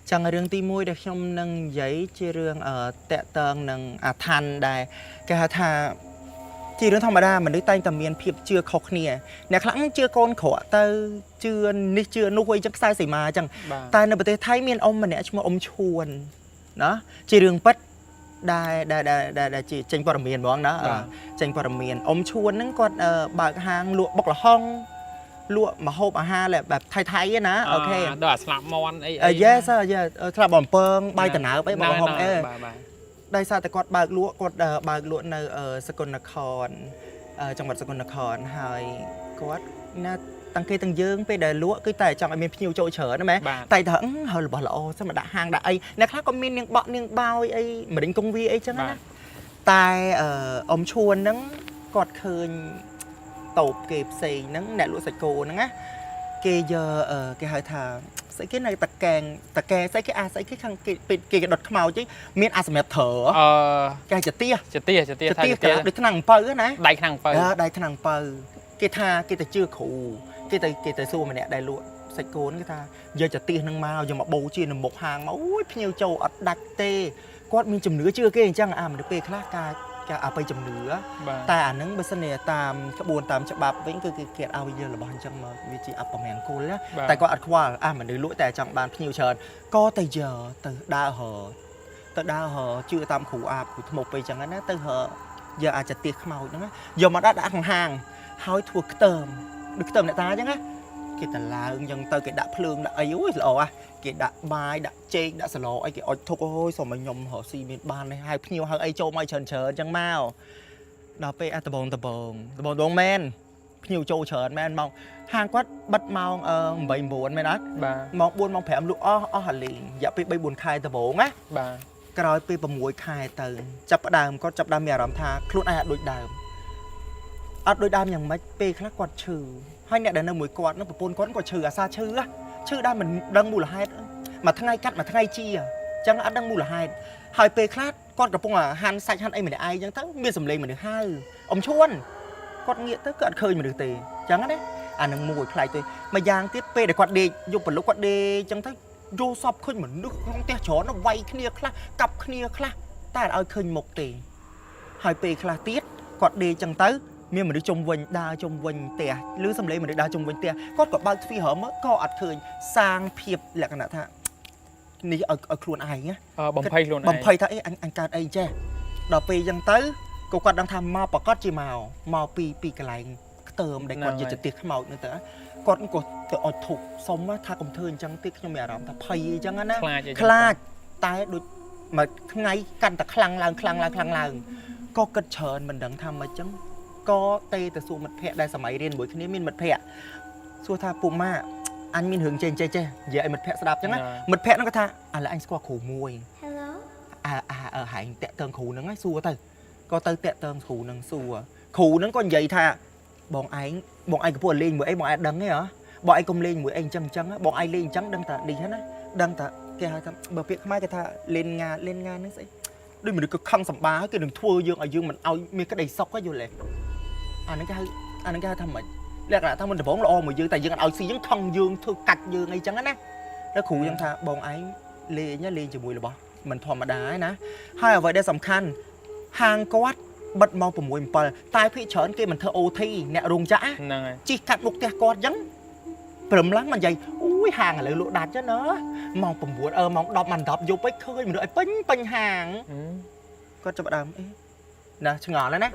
chẳng là đường tim môi để trong nâng giấy chia đường ở tệ tầng nâng than đài cái thà chỉ đường thông đa mình được tay tầm miền phiệp chưa khóc nè nè khẳng chưa con khổ tơ chưa nít chưa nuôi chắc sai gì mà chẳng tay nó bật thấy miền ông mà nè chúng ông chuồn đó chỉ đường bất đài chỉ tranh qua miền bóng đó tranh qua miền ông chuồn nó còn bạc hàng lụa bọc là hong lụa mà hộp ha làแบบไทยๆนะโอเคดอกสลับมอนไอ้yes yes สลับบอมเปิงใบตะหนาวไปบอกหอมได้ซาแต่กอดบากลวกอดบากลวในสกลนครจังหวัดสกลนครหายกอดน่าตั้งเคตั้งยืงไปได้ลวกคือแต่จังไอ้เมียพิวโจเฉินนะแม่แต่ถังเฮาบอกละโอ้สมัยด่าหางด่าไอ้นะครับก็มีเนียงเบาเนียงเบาไอ้เหมือนกงวีไอ้จังนะแต่อมชวนนั้นกอดคืนตบเก็บใส่นั่งแหนลวดใส่โกนั่งนะเกยเกยหายถาใส่แค่ในตะแกงใส่แค่ใส่แค่ข้างปิดเกยดดขมาวจีเมียนอาสมัยเถอแกจะเตี้ยกันโดยขนังเปอร์นะได้ขนังเปอร์เกยทาเกยแต่เชื่อขู่เกยแต่สู้มันเนี่ยได้ลวดใส่โกนเกยทาเยอะจะเตี้ยนั่งมาอย่ามาโบจีนหมกหางมาโอ้ยพี่เจ้าอัดดักเตะกอดมีจมเนื้อเชื่อเกยจังมันเปย์คลากาจะเอาไปจำเนื้อแต่อันนั้นเป็นเสน่ห์ตามขบวนตามฉบับวิ่งคือเกียรติเอาเยอะหรือบอลจังมาวิจิอัปปะแมงกูแล้วแต่ก็อัดว่ามันดูลุ้ยแต่จังบานพิวเชิญก็แต่เยอะแต่ดาวเหอชื่อตามขู่ขู่หมกไปจังนั้นนะแต่เหอเยอะอาจจะเตี้ยขมาวนะยอมมาได้ห่างเฮาถูกเติมดึกเติมในตาจังนะเกียรติลายังเติมเกียรติดับเพลิงดับอายุหล่อเกดไม้ดะเจงดะสโลไอเกอทุกโอ้ยสมัยยมหอซีเมนบานในให้พิวให้ไอโจไม่เฉินจังเมาดาวไปตะบงดวงแมนพิวโจเฉินแมนมองห่างกว่าบัดมองใบบัวไม่นัดมองบุญมองแผลลูกหันลิงอย่าไปใบบุญคายตะบงนะกระไรไปประมวยคายตื่นจับดามก็จับดามเมียรำทาคลุ้นไอโดยดามโดยดามอย่างไม่เปย์คลักกอดชื่อให้เนี่ยเดินในมวยกอดนั่นปะปนกอดกอดชื่อซาชื่อได้มันดังมูลหายมาทั้งไงกัดมาทั้งไงจีจังอัดดังมูลหายหายเปคลาดก้อนกับพวกฮันใส่ฮันไอเหมือนไอจังทั้งเมียสำเร็จเหมือนให้อมชวนก้อนเงี้ยตั้งเกิดเคยเหมือนตีจังนั้นอันนั้นมวยคลายตัวมายางติดเปย์แต่กอดเดยยุบปลุกกอดเดยจังทั้งโยซอบขึ้นเหมือนนึกลงเตะช้อนไวเคลียคลากับเคลียคลาแต่เอาเคยหมกตีหายเปคลาติดกอดเดยจังตั้งเมียมันได้จมวันดาจมวันเตะหรือสำเร็จมันได้ดาจมวันเตะก็กอดบางทีเหรอมั้งก็อัดเคยสร้างเพียบแหละขนาดท่านี่เอาครูนไอ้เงี้ยบ่มไพ่ครูนไอ้บ่มไพ่ท่าอันการไอ้แจ้ดอกปียังตื้อกูกอดดังทำมาปะกอดจีมาปีกระไรเติมได้กอดจะติดข้าวนึงแต่กอดกดแต่อดถูกสมว่าทากลมเทินจังติดยังไม่อารมณ์แต่ไพ่จังนั้นนะคลาดตายดูมาทั้งไงกันแต่คลังลางก็กระเชิญมันดังทำมาจังก็เตะแต่สู้มัดแพะได้สมัยเรียนบุญคืนนี้มินมัดแพะสู้ท่าปุ่มมาอันมินหึงเจอย่าไอ้มัดแพะสลับจังนะมัดแพะนั่นก็ท่าอะไรอันสกอขู่มวยหายเตะเติมขู่นั่งไงสู้ก็เตะเติมขู่นั่งสู้ขู่นั่งก็ใหญ่ท่าบอกไอ้กับพวกเล่นมือไอ้บอกไอ้ดังไงเหรอบอกไอ้กลมเล่นมือไอ้จังบอกไอ้เล่นจังดังแต่ดีฮะนะดังแต่แกทำแบบเพี้ยขม้แกท่าเล่นงานนั่นสิด้วยมันก็คังสัมบาก็ดึงทั่วยืงเอายืงมันเอามีกระไดซอกก็อยู่เลยอันนั้นก็ทำเหมือนเรียกอะไรทำมันแต่บอกเราอมเหมือนยืงแต่ยืงเอาซียังคังยืงเธอกัดยืงไงจังนั้นนะแล้วขู่ยังท่าบอกไอ้เล่เนี่ยเล่จะมวยหรือเปล่ามันธรรมดานะให้เอาไว้ได้สำคัญห่างกวัดบัดมองผมมวยเปิลตายพี่เฉินเกมันเธอโอทีเนี่ยรงจ้าจีกัดลูกเตะกอดยังเปลือมล้างมันใหญ่อุ้ยห่างอะไรลูกดัดจ้ะเนอะมองผมบวชมองดอกมันดอกยุบไปเคยมันด้วยปิ้งห่างก็จะประดามนะชงอแล้วนะ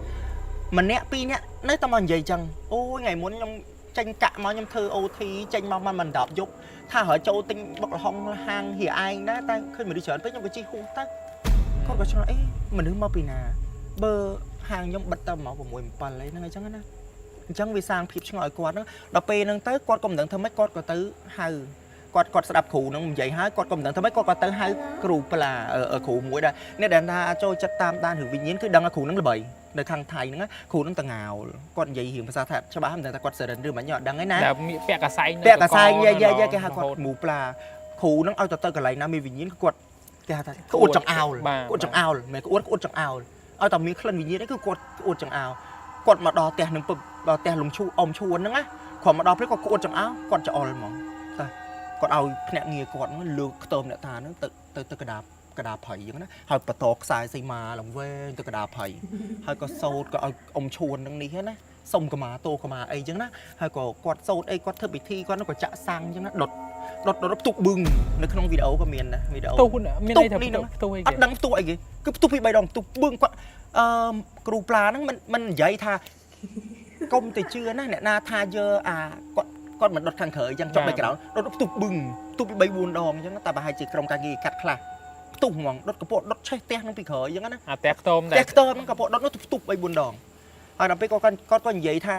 มันเนี้ยปีเนี้ยในตำมันใหญ่จังโอ้ยไงmuốn nhom tranh cạ mà nhom thơ ô thi tranh mà mình đọc dục tha hỏi châu tinh bọc hong hàng hiểu ai đó ta khi mình đi chợ tới nhom cái chi khu ta có cái cho ấy mình đứng mau pì nà bơ hàng nhom bật tầm máu của mùi bàn lấy nó ngay chẳng á chẳng vì sang phim ngồi quạt đó đọc pì nâng tới quạt công đẳng thơm mấy quạt có tới hai quạtสลับขู่น้องใหญ่ฮะกอดกลมดังทำให้กอดเตอร์ให้กรูปลาขู่มวยได้เนี่ยเดินทางโจจัดตามด้านหือวิญญาณคือดังขู่น้องระเบิดในทางไทยนั่งขู่น้องตะเงากอดใหญ่หิมภาษาไทยชาวบ้านแต่กอดเสือเดินดื้อมันหยอดดังไงนะแปะกระไซเย่แกหากอดหมูปลาขู่น้องเอาเตอร์กันไรนะมีวิญญาณกอดแกหาก็อดจังเอากอดจังเอาแม่ก็อดจังเอาเอาแต่มีคลื่นวิญญาณนี่คือกอดจังเอากอดมาดอแต่หนึ่งปึกดอแต่ลงชูอมชวนนั่งนะขอมาดอเพื่อกอดจังเอากอดจะอ่อนมอง គាត់ឲ្យភ្នាក់ងារគាត់លើកខ្ទមអ្នកតាហ្នឹងទៅកដាភ័យអញ្ចឹងណាហើយបន្តខ្សែសីមាឡើងវែងទៅកដាភ័យហើយក៏សោតក៏ឲ្យអ៊ំឈួនហ្នឹងនេះណាសុំកម្មាតោកម្មាអីអញ្ចឹងណាហើយក៏គាត់សោតអីគាត់ធ្វើពិធីគាត់ក៏ចាក់សាំងអញ្ចឹងណាដុតផ្ទុកបឹងនៅក្នុងវីដេអូក៏មានដែរវីដេអូ ផ្ទុះមានន័យថាផ្ទុះអី អត់ដឹងផ្ទុះអីគេគឺផ្ទុះពី3ដងផ្ទុះបឹងគាត់គ្រូប្លាហ្នឹងមិននិយាយថាកុំទៅជឿណាអ្នកណាថាយកគាត់មិនដុតខាងក្រោយអញ្ចឹងចុះ background ដុតផ្ទុះបឹងផ្ទុះពី3 4ដងអញ្ចឹងតែប្រហែលជាក្រុមការងារកាត់ខ្លះផ្ទុះហ្មងដុតកពតដុតឆេះផ្ទះនឹងពីក្រោយអញ្ចឹងណា អាផ្ទះខ្ទមដែរ ផ្ទះខ្ទមហ្នឹងកពតដុតនោះផ្ទុះ3 4ដងហើយដល់ពេលគាត់ក៏និយាយថា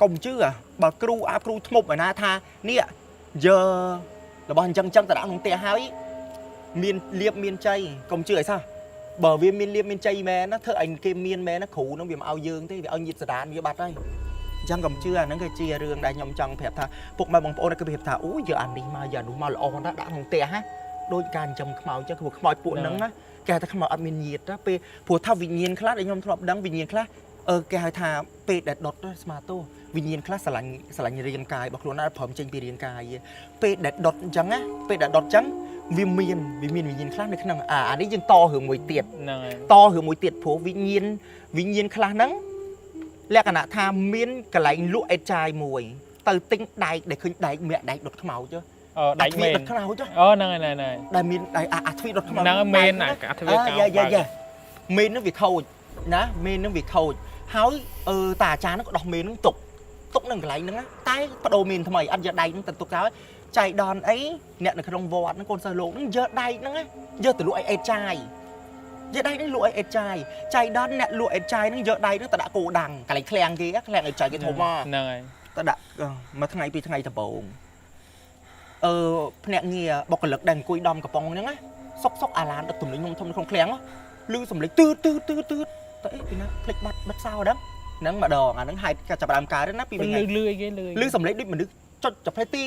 កុំជឿបើគ្រូអាគ្រូធ្មប់ឯណាថានេះយករបស់អញ្ចឹងទៅដាក់ក្នុងផ្ទះហើយមានលៀបមានជ័យកុំជឿអីសោះបើវាមានលៀបមានជ័យមែនណាធ្វើឲ្យគេមានមែនណាគ្រូនឹងវាមិនឲ្យយើងទេវាឲ្យញាតិសដានវាបាត់ហើយអញ្ចឹងកុំជឿអាហ្នឹងគឺជារឿងដែលខ្ញុំចង់ប្រាប់ថាពុកម៉ែបងប្អូនគេប្រាប់ថាអូយកអានេះមកយកអានោះមកល្អណាស់ដាក់ក្នុងផ្ទះណាដោយការចិញ្ចឹមខ្មោចអញ្ចឹងគឺខ្មោចពួកហ្នឹងណាគេថាខ្មោចអត់មានញាតិពេលព្រោះថាវិញ្ញាណខ្លះដែលខ្ញុំធ្លាប់ដឹងវិញ្ញាណខ្លះគេហៅថាពេលដែលដុតស្មាតោវិញ្ញាណខ្លះស្រឡាញ់រាងកាយរបស់ខ្លួនណាព្រមចេញពីរាងកាយពេលដែលដុតអញ្ចឹងណាពេលដែលដុតអញ្ចឹងវាមានវិញ្ញាណខ្លះនៅក្នុងអានេះយើងតរឿងមួយទៀតហ្នឹងហើយតរឿងមួយទៀតព្រោះវិញ្ញាណខ្លះហ្នឹងលក្ខណៈថាមានកន្លែងលក់អេតចាយមួយទៅទិញដែកដែលឃើញដែកមាក់ដែកដុតខ្មោចដែកមែនដុតខ្មោចហ្នឹងហើយដែលមានអាទ្វីដុតខ្មោចហ្នឹងមែនអាទ្វីកោមែននឹងវាខូចណាមែននឹងវាខូចហើយតាអាចារ្យហ្នឹងក៏ដោះមែននឹងទុកនឹងកន្លែងហ្នឹងតែបដូរមានថ្មីអត់យកដែកហ្នឹងទៅទុកចោលចៃដនអីអ្នកនៅក្នុងវត្តហ្នឹងកូនសិស្សលោកហ្នឹងយកដែកហ្នឹងយកទៅលក់ឲ្យអេតចាយយកដែកហ្នឹងលក់ឲ្យអេតចាយចៃដនអ្នកលក់អេតចាយហ្នឹងយកដែកហ្នឹងទៅដាក់គោដាំងកន្លែងឃ្លាំងគេឃ្លាំងឲ្យចាយគេធំមកហ្នឹងហើយទៅដាក់មួយថ្ងៃពីរថ្ងៃដំបូងភ្នាក់ងារបុគ្គលិកដែលអង្គុយដំកំប៉ុងហ្នឹងណាសុកអាឡានដឹកទំនិញខ្ញុំធំក្នុងឃ្លាំងឮសំឡេងទឺទៅអីពីណាផ្លិចបាត់បិទសោហ្នឹងម្ដងអាហ្នឹងហេតុចាប់ដើមកើតណាពីថ្ងៃលឺគេឮសំឡេងដូចមនុស្សចុចចាប់ផ្លែទី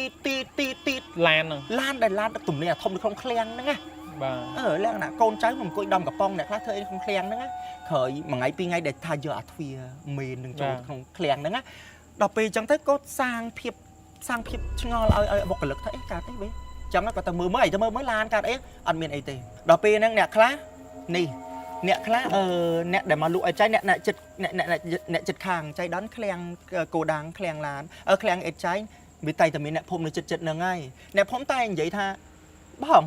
ឡានហ្នឹងឡានដឹកទំនិញអាធំនៅក្នុងឃ្លាំងហ្នឹងណាបាទលក្ខណៈកូនចៅមកអង្គុយដំកំប៉ុងអ្នកខ្លះធ្វើអីក្នុងឃ្លាំងហ្នឹងណាក្រោយមួយថ្ងៃពីរថ្ងៃដែលថាយកអាទ្វាមេននឹងចូលក្នុងឃ្លាំងហ្នឹងណាដល់ពេលអញ្ចឹងទៅក៏សាងភាពឆ្ងល់ឲ្យបុគ្គលិកថាអីកើតអីវិញអញ្ចឹងក៏ទៅមើលឡានកើតអីអត់មានអីទេដល់ពេលហ្នឹងអ្នកខ្លះអ្នកដែលមកលក់អេតចៃអ្នកចិត្តខាងចៃដនឃ្លាំងកោដាំងឃ្លាំងឡានឃ្លាំងអេតចៃវាតែមានអ្នកភូមិនៅចិត្តហ្នឹងហើយអ្នកភូមិតែនិយាយថាបង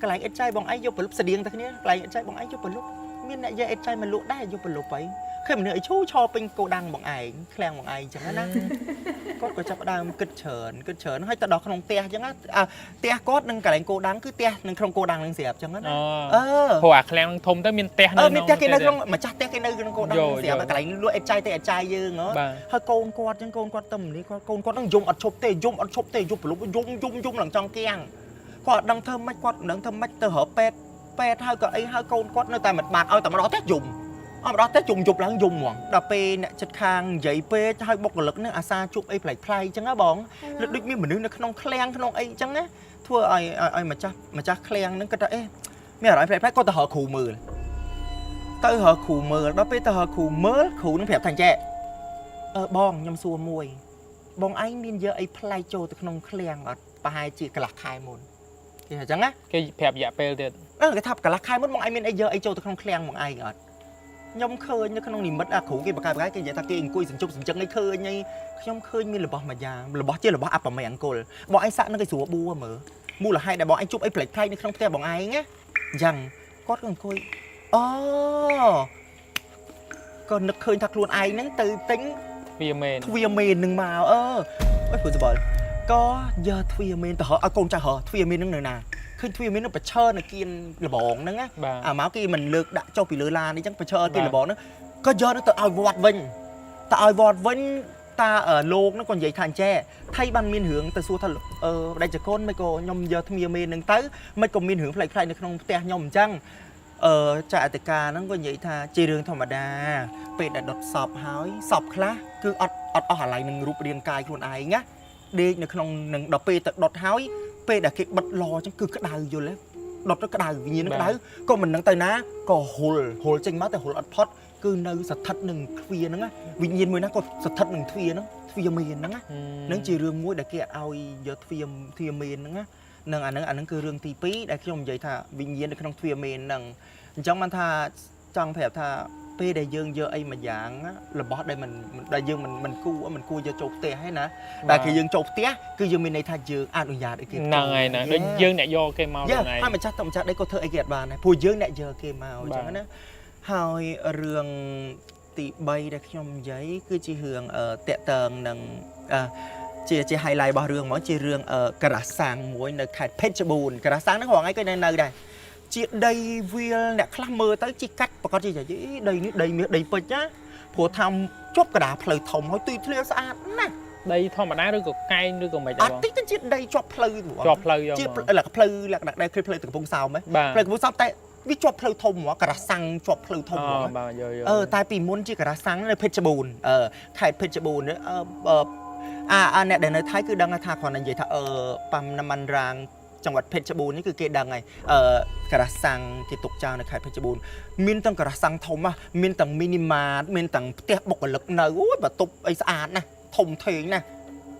កន្លែងអេតចៃបងឯងយកប្រលប់ស្តៀងតែគ្នាកន្លែងអេតចៃបងឯងយកប្រលប់មានអ្នកយកអេតចៃមកលក់ដែរយកប្រលប់អីឃើញមនុស្សអីឈូឆោពេញកោដាំងបងឯងឃ្លាំងបងឯងអញ្ចឹងណាគាត់ក៏ចាប់ផ្ដើមគិតច្រើនហើយទៅដល់ក្នុងផ្ទះអញ្ចឹងណាផ្ទះគាត់នឹងកន្លែងកោដាំងគឺផ្ទះនឹងក្នុងកោដាំងនឹងស្រាប់អញ្ចឹងណាព្រោះអាឃ្លាំងធំទៅមានផ្ទះនៅមានផ្ទះគេនៅក្នុងម្ចាស់ផ្ទះគេនៅក្នុងកោដាំងស្រាប់កន្លែងលក់អេតចៃទៅអេតចៃយើងហើយកូនគាត់អញ្ចឹងកូនគាត់ទៅម្ល៉េះកូនគាត់នឹងយំអត់ឈប់ទេយំប្រលប់យំឡើងចង់គាំងគាត់អត់ដឹងធ្វើម៉េចគាត់មិនដឹងធ្វើម៉េចទៅរកពេទ្យហើយក៏អីហើយកូនគាត់នៅតែមិនបានឲ្យតែម្ដងទេយំអត់ម្ដងទេជុំយប់ឡើងយំហ្មងដល់ពេលអ្នកចិត្តខាងនិយាយពេកឲ្យបុគ្គលិកនឹងអាសាជប់អីប្លែកអញ្ចឹងណាបងដូចមានមនុស្សនៅក្នុងឃ្លាំងក្នុងអីអញ្ចឹងណាធ្វើឲ្យម្ចាស់ឃ្លាំងនឹងគាត់ថាអេមានអារម្មណ៍ប្លែកគាត់ទៅរកគ្រូមើលដល់ពេលទៅរកគ្រូមើលគ្រូនឹងប្រាប់ថាចេះបងខ្ញុំសួរមួយបងឯងមានយកអីប្លែកចូលទៅក្នុងឃ្លាំងអត់ប្រហែលជាកន្លះខែមុនគេថាអញ្ចឹងណាគេប្រាប់រយៈពេលទៀតគេថាកន្លះខែមុនបងឯងមានអីយកអីចូលទៅក្នុងឃ្លាំងបងឯងអត់ខ្ញុំឃើញនៅក្នុងនិមិត្តគ្រូគេបកកាយគេនិយាយថាគេអង្គុយសញ្ជប់សញ្ជឹងឲ្យឃើញអីខ្ញុំឃើញមានរបស់មួយយ៉ាងរបស់ជារបស់អបមង្គលបងឯងសាក់នឹងគេស្រួលបួមើលមូលហេតុដែលបងឯងជប់អីប្លែកនៅក្នុងផ្ទះបងឯងណាអញ្ចឹងគាត់ក៏អង្គុយក៏នឹកឃើញថាខ្លួនឯងហ្នឹងទៅទិញទ្វាមេននឹងមកអើយព្រោះសបល់ក៏យកទ្វាមេនទៅរកឲ្យកូនចាស់រកទ្វាមេននឹងនៅណាឃើញទ្វាមេននឹងប្រឈើនៅគៀនលបងហ្នឹងណាអាមកគេមិនលើកដាក់ចុះពីលើឡានអញ្ចឹងប្រឈើគៀនលបងហ្នឹងក៏យកទៅឲ្យវត្តវិញតាលោកហ្នឹងក៏និយាយថាអញ្ចេះថៃបានមានរឿងទៅសួរថាដេចកូនមិនក៏ខ្ញុំយកទ្វាមេននឹងទៅមិនក៏មានរឿងប្លែកៗនៅក្នុងផ្ទះខ្ញុំអញ្ចឹងចាអតិកាហ្នឹងក៏និយាយថាជារឿងធម្មតាពេលដែលដុតសពហើយសពខ្លះគឺអត់អស់អាឡ័យនឹងរូបរាងកាយខ្លួនឯងណាដេកនៅក្នុងនឹងដល់ពេលទៅដុតហើយពេលដែលគេបិទឡអញ្ចឹងគឺក្តៅយល់ទេដុតទៅក្តៅវិញ្ញាណក្តៅក៏មិនដឹងទៅណាក៏ហុលចេញមកតែហុលអត់ផុត cứ nơi sạch thật nừng thuyền nữa vì nhiên mới nó còn sạch thật nừng thuyền nó thuyền miền nữa nó chỉ riêng mũi để kẹt ao giờ thuyền miền nữa nâng anh cứ riêng tì pí để trong vậy thà vì nhiên được trong thuyền miền nâng trongมันthà trong phép thà pe đại dương giờ ai mà dạng là bỏ đây mình đại dương mình cua giờ chột tè hay nè đại cái dương chột tè cứ dương mình này thà dương ăn uống già để kịp này nè dương này do cây màu này hai mà chắc tổng chắc đấy có thợ ai ghét bà này phù dương này giờ cây màu chẳng nữa hai rừng tị bay để trong giấy cứ chỉ hưởng ở tệ tầng nâng chỉ highlight bao rừng món chỉ rừng ở cả sáng muối nơi khai Phetchabun cả sáng nó khoảng ấy cái nơi đây chị đầy viên nè khăm mơ tới chị cắt và có gì vậy đầy bịch nhá phổ tham chốt cả đá phơi thòng hỏi tùy theo sao nè đây thôi mà đá đứa còn cay đứa còn mày à tích chị đây chốt phơi chị là phơi là đặt đây khi phơi từ vùng sao mấy phơi vùng sao tại vì chốt phơi thòng mà cả sáng chốt phơi thòng tại vì muốn chị cả sáng là Phetchabun khai Phetchabun nữa nè để nói thái cứ đăng thà còn là gì thà pam năm ăn rangจังหวัดเพชรบูรณ์นี่คือเกดังไงกระสังที่ตกเจ้าในขายเพชรบูรณ์มินตั้งกระสังทมอ่ะมินตั้งมินิมาร์มินตั้งเตี้ยบกหลักเนยแบบตบไอ้สะอาดนะทมเทงนะ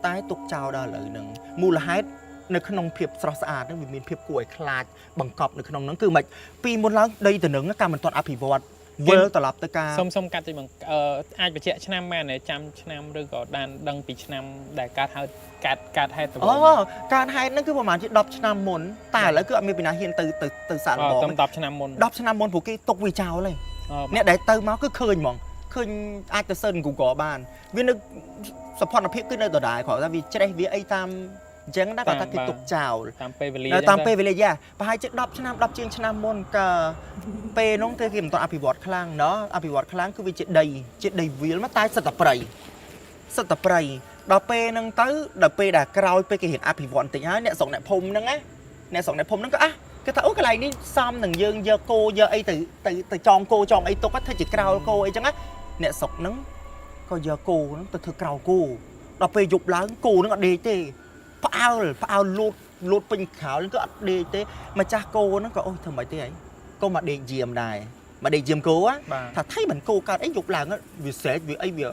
ใต้ตกเจ้าได้เลยหนึ่งมูลค่าในขนมเพียบสะอาดนั่นมีเพียบกล้วยคลาดบังกอบในขนมนั้นคือมันปีมดแล้วได้แต่หนึ่งการมันตอนอภิวัตเวลตลับตะการส้มกัดจะบังอาจจะเชื่อชนะแม่เนี่ยจำชนะหรือก็ดังปีชนะแต่การให้ตัวการให้นั่นคือประมาณที่ดอบชนะมนแต่แล้วก็มีเป็นอาเฮียนตื่นสารบอกดอบชนะมนดอบชนะมนผู้กี้ตกวิจาวเลยเนี่ยได้ตื่นมาก็เคยมองเคยอาจจะเซิร์นกูก่อบ้านวินึกสปอนอภิขึ้นในตัวได้ขอจะวิจะได้วิไอตามจังได้ก็ตัดที่ตกเจ้าตามเปเวลีไปให้เจ็ดดอบชนะดอบเชียงชนะมนกับเปน้องเธอเก็บตอนอภิวัตคลั่งเนาะอภิวัตคลั่งคือวิเจ็ดใดวิลมาตายสตปรายดอกเปนังตื้อดอกเปด่ากราวเปก็เห็นอภิวัตติฮะเนี่ยส่งเนี่ยพมนั่งไงเนี่ยส่งเนี่ยพมนั่งก็ก็ถ้าโอ้กระไรนี่ซ้ำหนึ่งเยอะโกเยอะไอ้แต่จองโกจองไอ้ตัวก็ถ้าจิตกราวโกไอ้จังไงเนี่ยส่งนั่งก็เยอะโกนั่งแต่เธอกราวโกดอกเปยุบล้างโกนั่งก็ดีเต้พระเอาลูดเป็นขาวนั่งก็ดีเต้มาจากโกนั่งก็โอ้ทำไมเต้ก็มาเดียเยี่ยมได้มาเดียเยี่ยมโกะถ้าthấy mìnhโกการไอ้ยุบล้างก็วิเศษวิไอ้วิ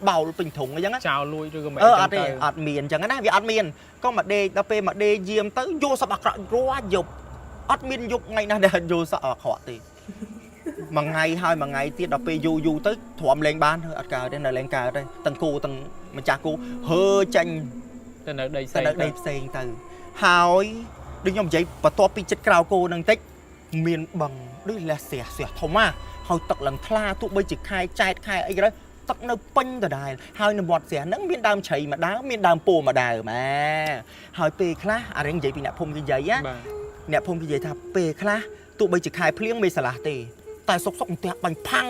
เบาเป็นถุงอะไรจังนะชาวลุยด้วยก็ไม่อัดเมียนจังนะวิอัดเมียนก็มาเดย์ดาเปมาเดย์เยี่ยมตั้งโยสบักรัวหยบอัดเมียนหยบไงนะเดย์โยสบักขวดตีมาไงให้มาไงที่ดาเปยูตั้งถ่วมแรงบ้านอัดกาวได้ในแรงกาวได้ตั้งกูตั้งมาจากกูเฮ้อจังแต่ในได้เซ็งตั้งหายดึงยอมใจปะตัวปีจัดกราวกูนั่งติ๊กเมียนบังด้วยแลเสียทอมาเขาตักหลังคลาทุกใบจิกคายใจคายไอ้ก็ตักเนื้อปิ้งก็ได้หายในบอดเสียนั่งมีดามชัยมาดาวมีดามปูมาดาวมาหายเปย์คลาอะไรอย่างใจปีเนี่ยพงใหญ่ๆอะเนี่ยพงใหญ่ๆทับเปย์คลาตัวใบจิกคายเพลี้ยงไม่สลาตีแต่ซกเตะบังพัง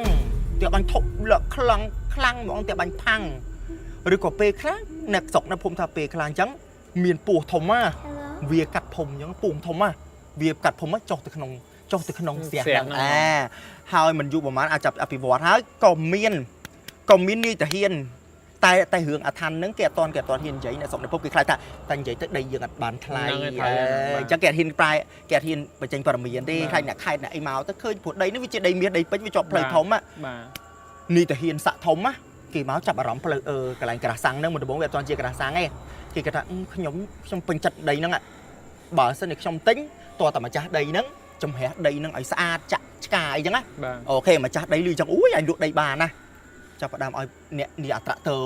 เตะบังทบเลาะคลังมองเตะบังพังหรือก็เปย์คลาเนี่ยซกนะพงทับเปย์คลาจังเมียนปูทอมาเวียกัดผมยังปูทอมาเวียกัดผมมาจอกตะขนมเสียงหายมันอยู่ประมาณอาจจะอภิวัตหายก็เมียนนี่แต่เฮียนแต่เหืองอัฐันนึงแกตอนเฮียนใหญ่เนี่ยสองในพวกกี่คลายแต่ใหญ่ตึกใดยังอัดบานคลายจะแกเฮียนปลายแกเฮียนไปจังปรมีนได้ใครเนี่ยไอ้เมาตะเคยผุดใดนึกวิจิตใดเมียใดเป็นวิจอบเพลย์ทอมอ่ะนี่แต่เฮียนสะทอมอ่ะกี่เมาจับอารมณ์เพลย์กระไรกระสังนึงมันจะบอกแบบตอนเจียกระสังไงกี่กระขยมช่องเป็นจัดใดนึงอ่ะบ่อสนิทช่องติ้งตัวแต่มาจัดใดนึงtrong hè đây nó ấy xa chặt cài chẳng á ok mà chặt đấy lưu trong úi anh được đầy bà nè cho bạn đam ơi nè đi tạ tờ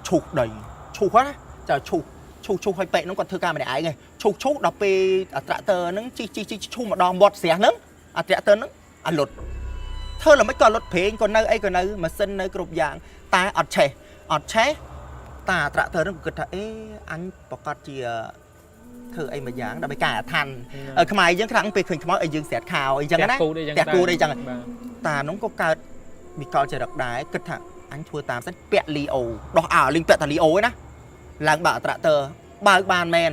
chụp đầy chụp quá chả chụp hay bệ nó còn thưa ca mà để ai này chụp đọc về tạ tờ nó chi chụp mà đòn bọt xẻ nó tạ tờ nó lột thơ là mấy con lột phê còn nơi mà xin nơi cột dạng ta ọt chế tạ tờ nó cực thật anh bỏ con chịคือไอ้มาอย่างเราไปกาทันขมายยังครั้งไปเคยขมายไอ้ยังเสียข่าวไอ้ยังนะแต่กูได้จังตาน้องก็เกิดมีกอจะดักได้กระถางอันชัวตามสักเปียลีโอดอกลิงเปียตลีโอนะหลังบ่าตระเตอบ่าบานแมน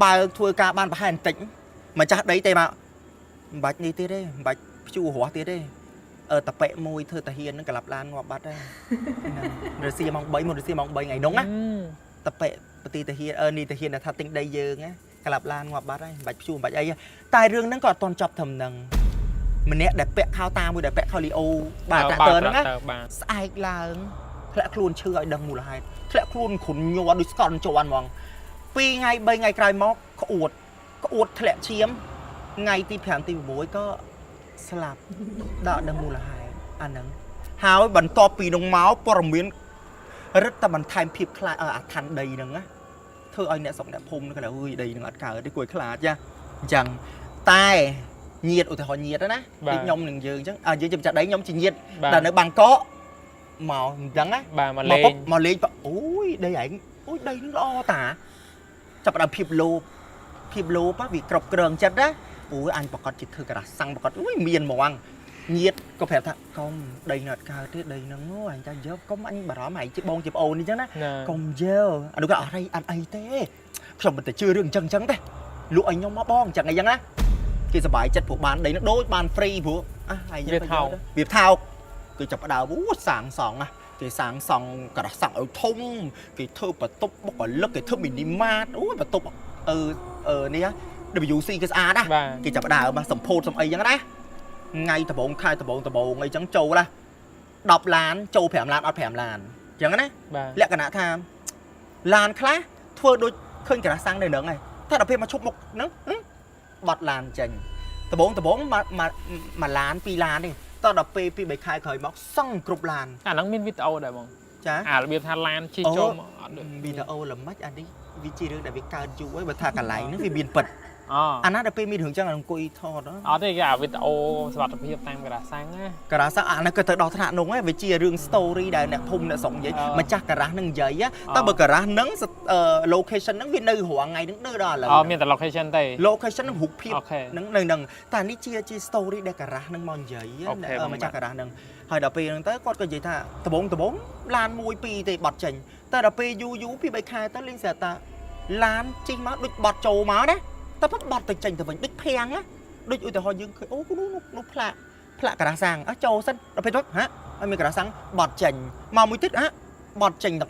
บ่าทัวกาบานผ่านtỉnh mà chắc đấy tê mà bạch đi tê đấy bạch chu hóa tê đấy tập bẹ môi thưa ta hiền nó cả lạp lan ngọt bát đây rồi xì mong bấy một xì mong bấy ngày nóng á tập bẹตีตะเฮียนี่ตะเฮียนะถ้าติงได้เยอะไงกลับลานงอบบัดได้บัดชูบัดไอ้ตายเรื่องนั้นก็ตอนจับทำนัง mình nè đẹp bẹt khao ta mùi đẹp bẹt khao li ô bà tạ tờ nữa á ai là lẽ luôn chưa gọi đằng mù là hai lẽ luôn khốn nhô đôi con cho ăn mong pi ngay bay ngay cài móc có uột lẽ chiếm ngay ti phèm ti bối có slap đọ đằng mù là hai anh nắng háo bắn to pi đồng máu miếng rất ta bắn time phim khai ở thành đầy nắng á thưa anh nè sống đẹp phum nó cái là ơi đầy nắng cả ở đây cuối khá cha chẳng tai nhiệt ở thì họ nhiệt đó nè đi nhông đừng dừng chứ dưới chậm chặt đấy nhông chỉ nhiệt là nó bằng có màu trắng á mà lên ôi đây ảnh ôi đây nó lo tả chập đầu phim lô á vì cọc cường chất đó ôi anh bảo con chỉ thử cả xăng bảo con ui miền màu ăn nhiệt có phải thật không đây nè cao thế đây nó ngó anh ta dơ có anh bà đó mày chip bông chip ồn đi chứ nè không dơ anh đúng ở đây anh ấy thế xong mình chưa đường chân trắng thế lụa anh nhau má bong chẳng ngày dân á khi sờ bài chất của bạn đấy nó đối bàn free của Việt Thao cái chập đào bú sáng sòng cái sáng sòng cả sáng ở thông cái thơ bật tốc bốc ở lớp cái thơ mình đi mát ui bật tốc này á WC cái A đó cái chập đào mà sầm phô sầm ấy chẳng đó ngay tập bộ khai tập bộ ngay trắng châu là đọc làn châu phèm làn ở phèm làn chẳng đấy lẽ cả nã tham làn khá thua đôi khơi cả sang đây nữa nàyถ้า đọc phim mà chụp một nó bật làn chỉnh tập bốn mà làn pi làn đi tao đọc pi pi bày khai khởi móc xong cục làn nó miên video đấy mong chả là biệt than làn chi cho video là mất anh đi vì chỉ được để bị cao chú ấy và thà cả lại nó vì biên bật anh nói đọc pi mi thường chắc là coi thò đó thì cả video sọt tập hiệp tam cả sáng anh nó cứ tới đó thà nông ấy vì chỉ riêng story đây nè thùng nè sống vậy mà chắc cả ra nâng giấy á tao bật cả ra nâng location nâng viên nơi hoàng ngày nâng nơi đó là miền tại location đây location nâng hụt phim nâng nâng ta ní chia story đây cả ra nâng mòn giấy mà chắc cả ra nâng hồi đọc pi nâng tới con cái gì thà tập bốn lan mùi pi thì bật chỉnh ta đọc pi du pi bay khai tới liên sẽ ta lan chi máu đứt bọt trầu máu đấy ta bắt bọt từ chành từ mình đứt phèn á đứt ui từ họ dưng ô nó phạ cả sang á trầu sân đọc pi tốt hả anh mình cả sang bọt chành màu mũi tích á bọt chành đặc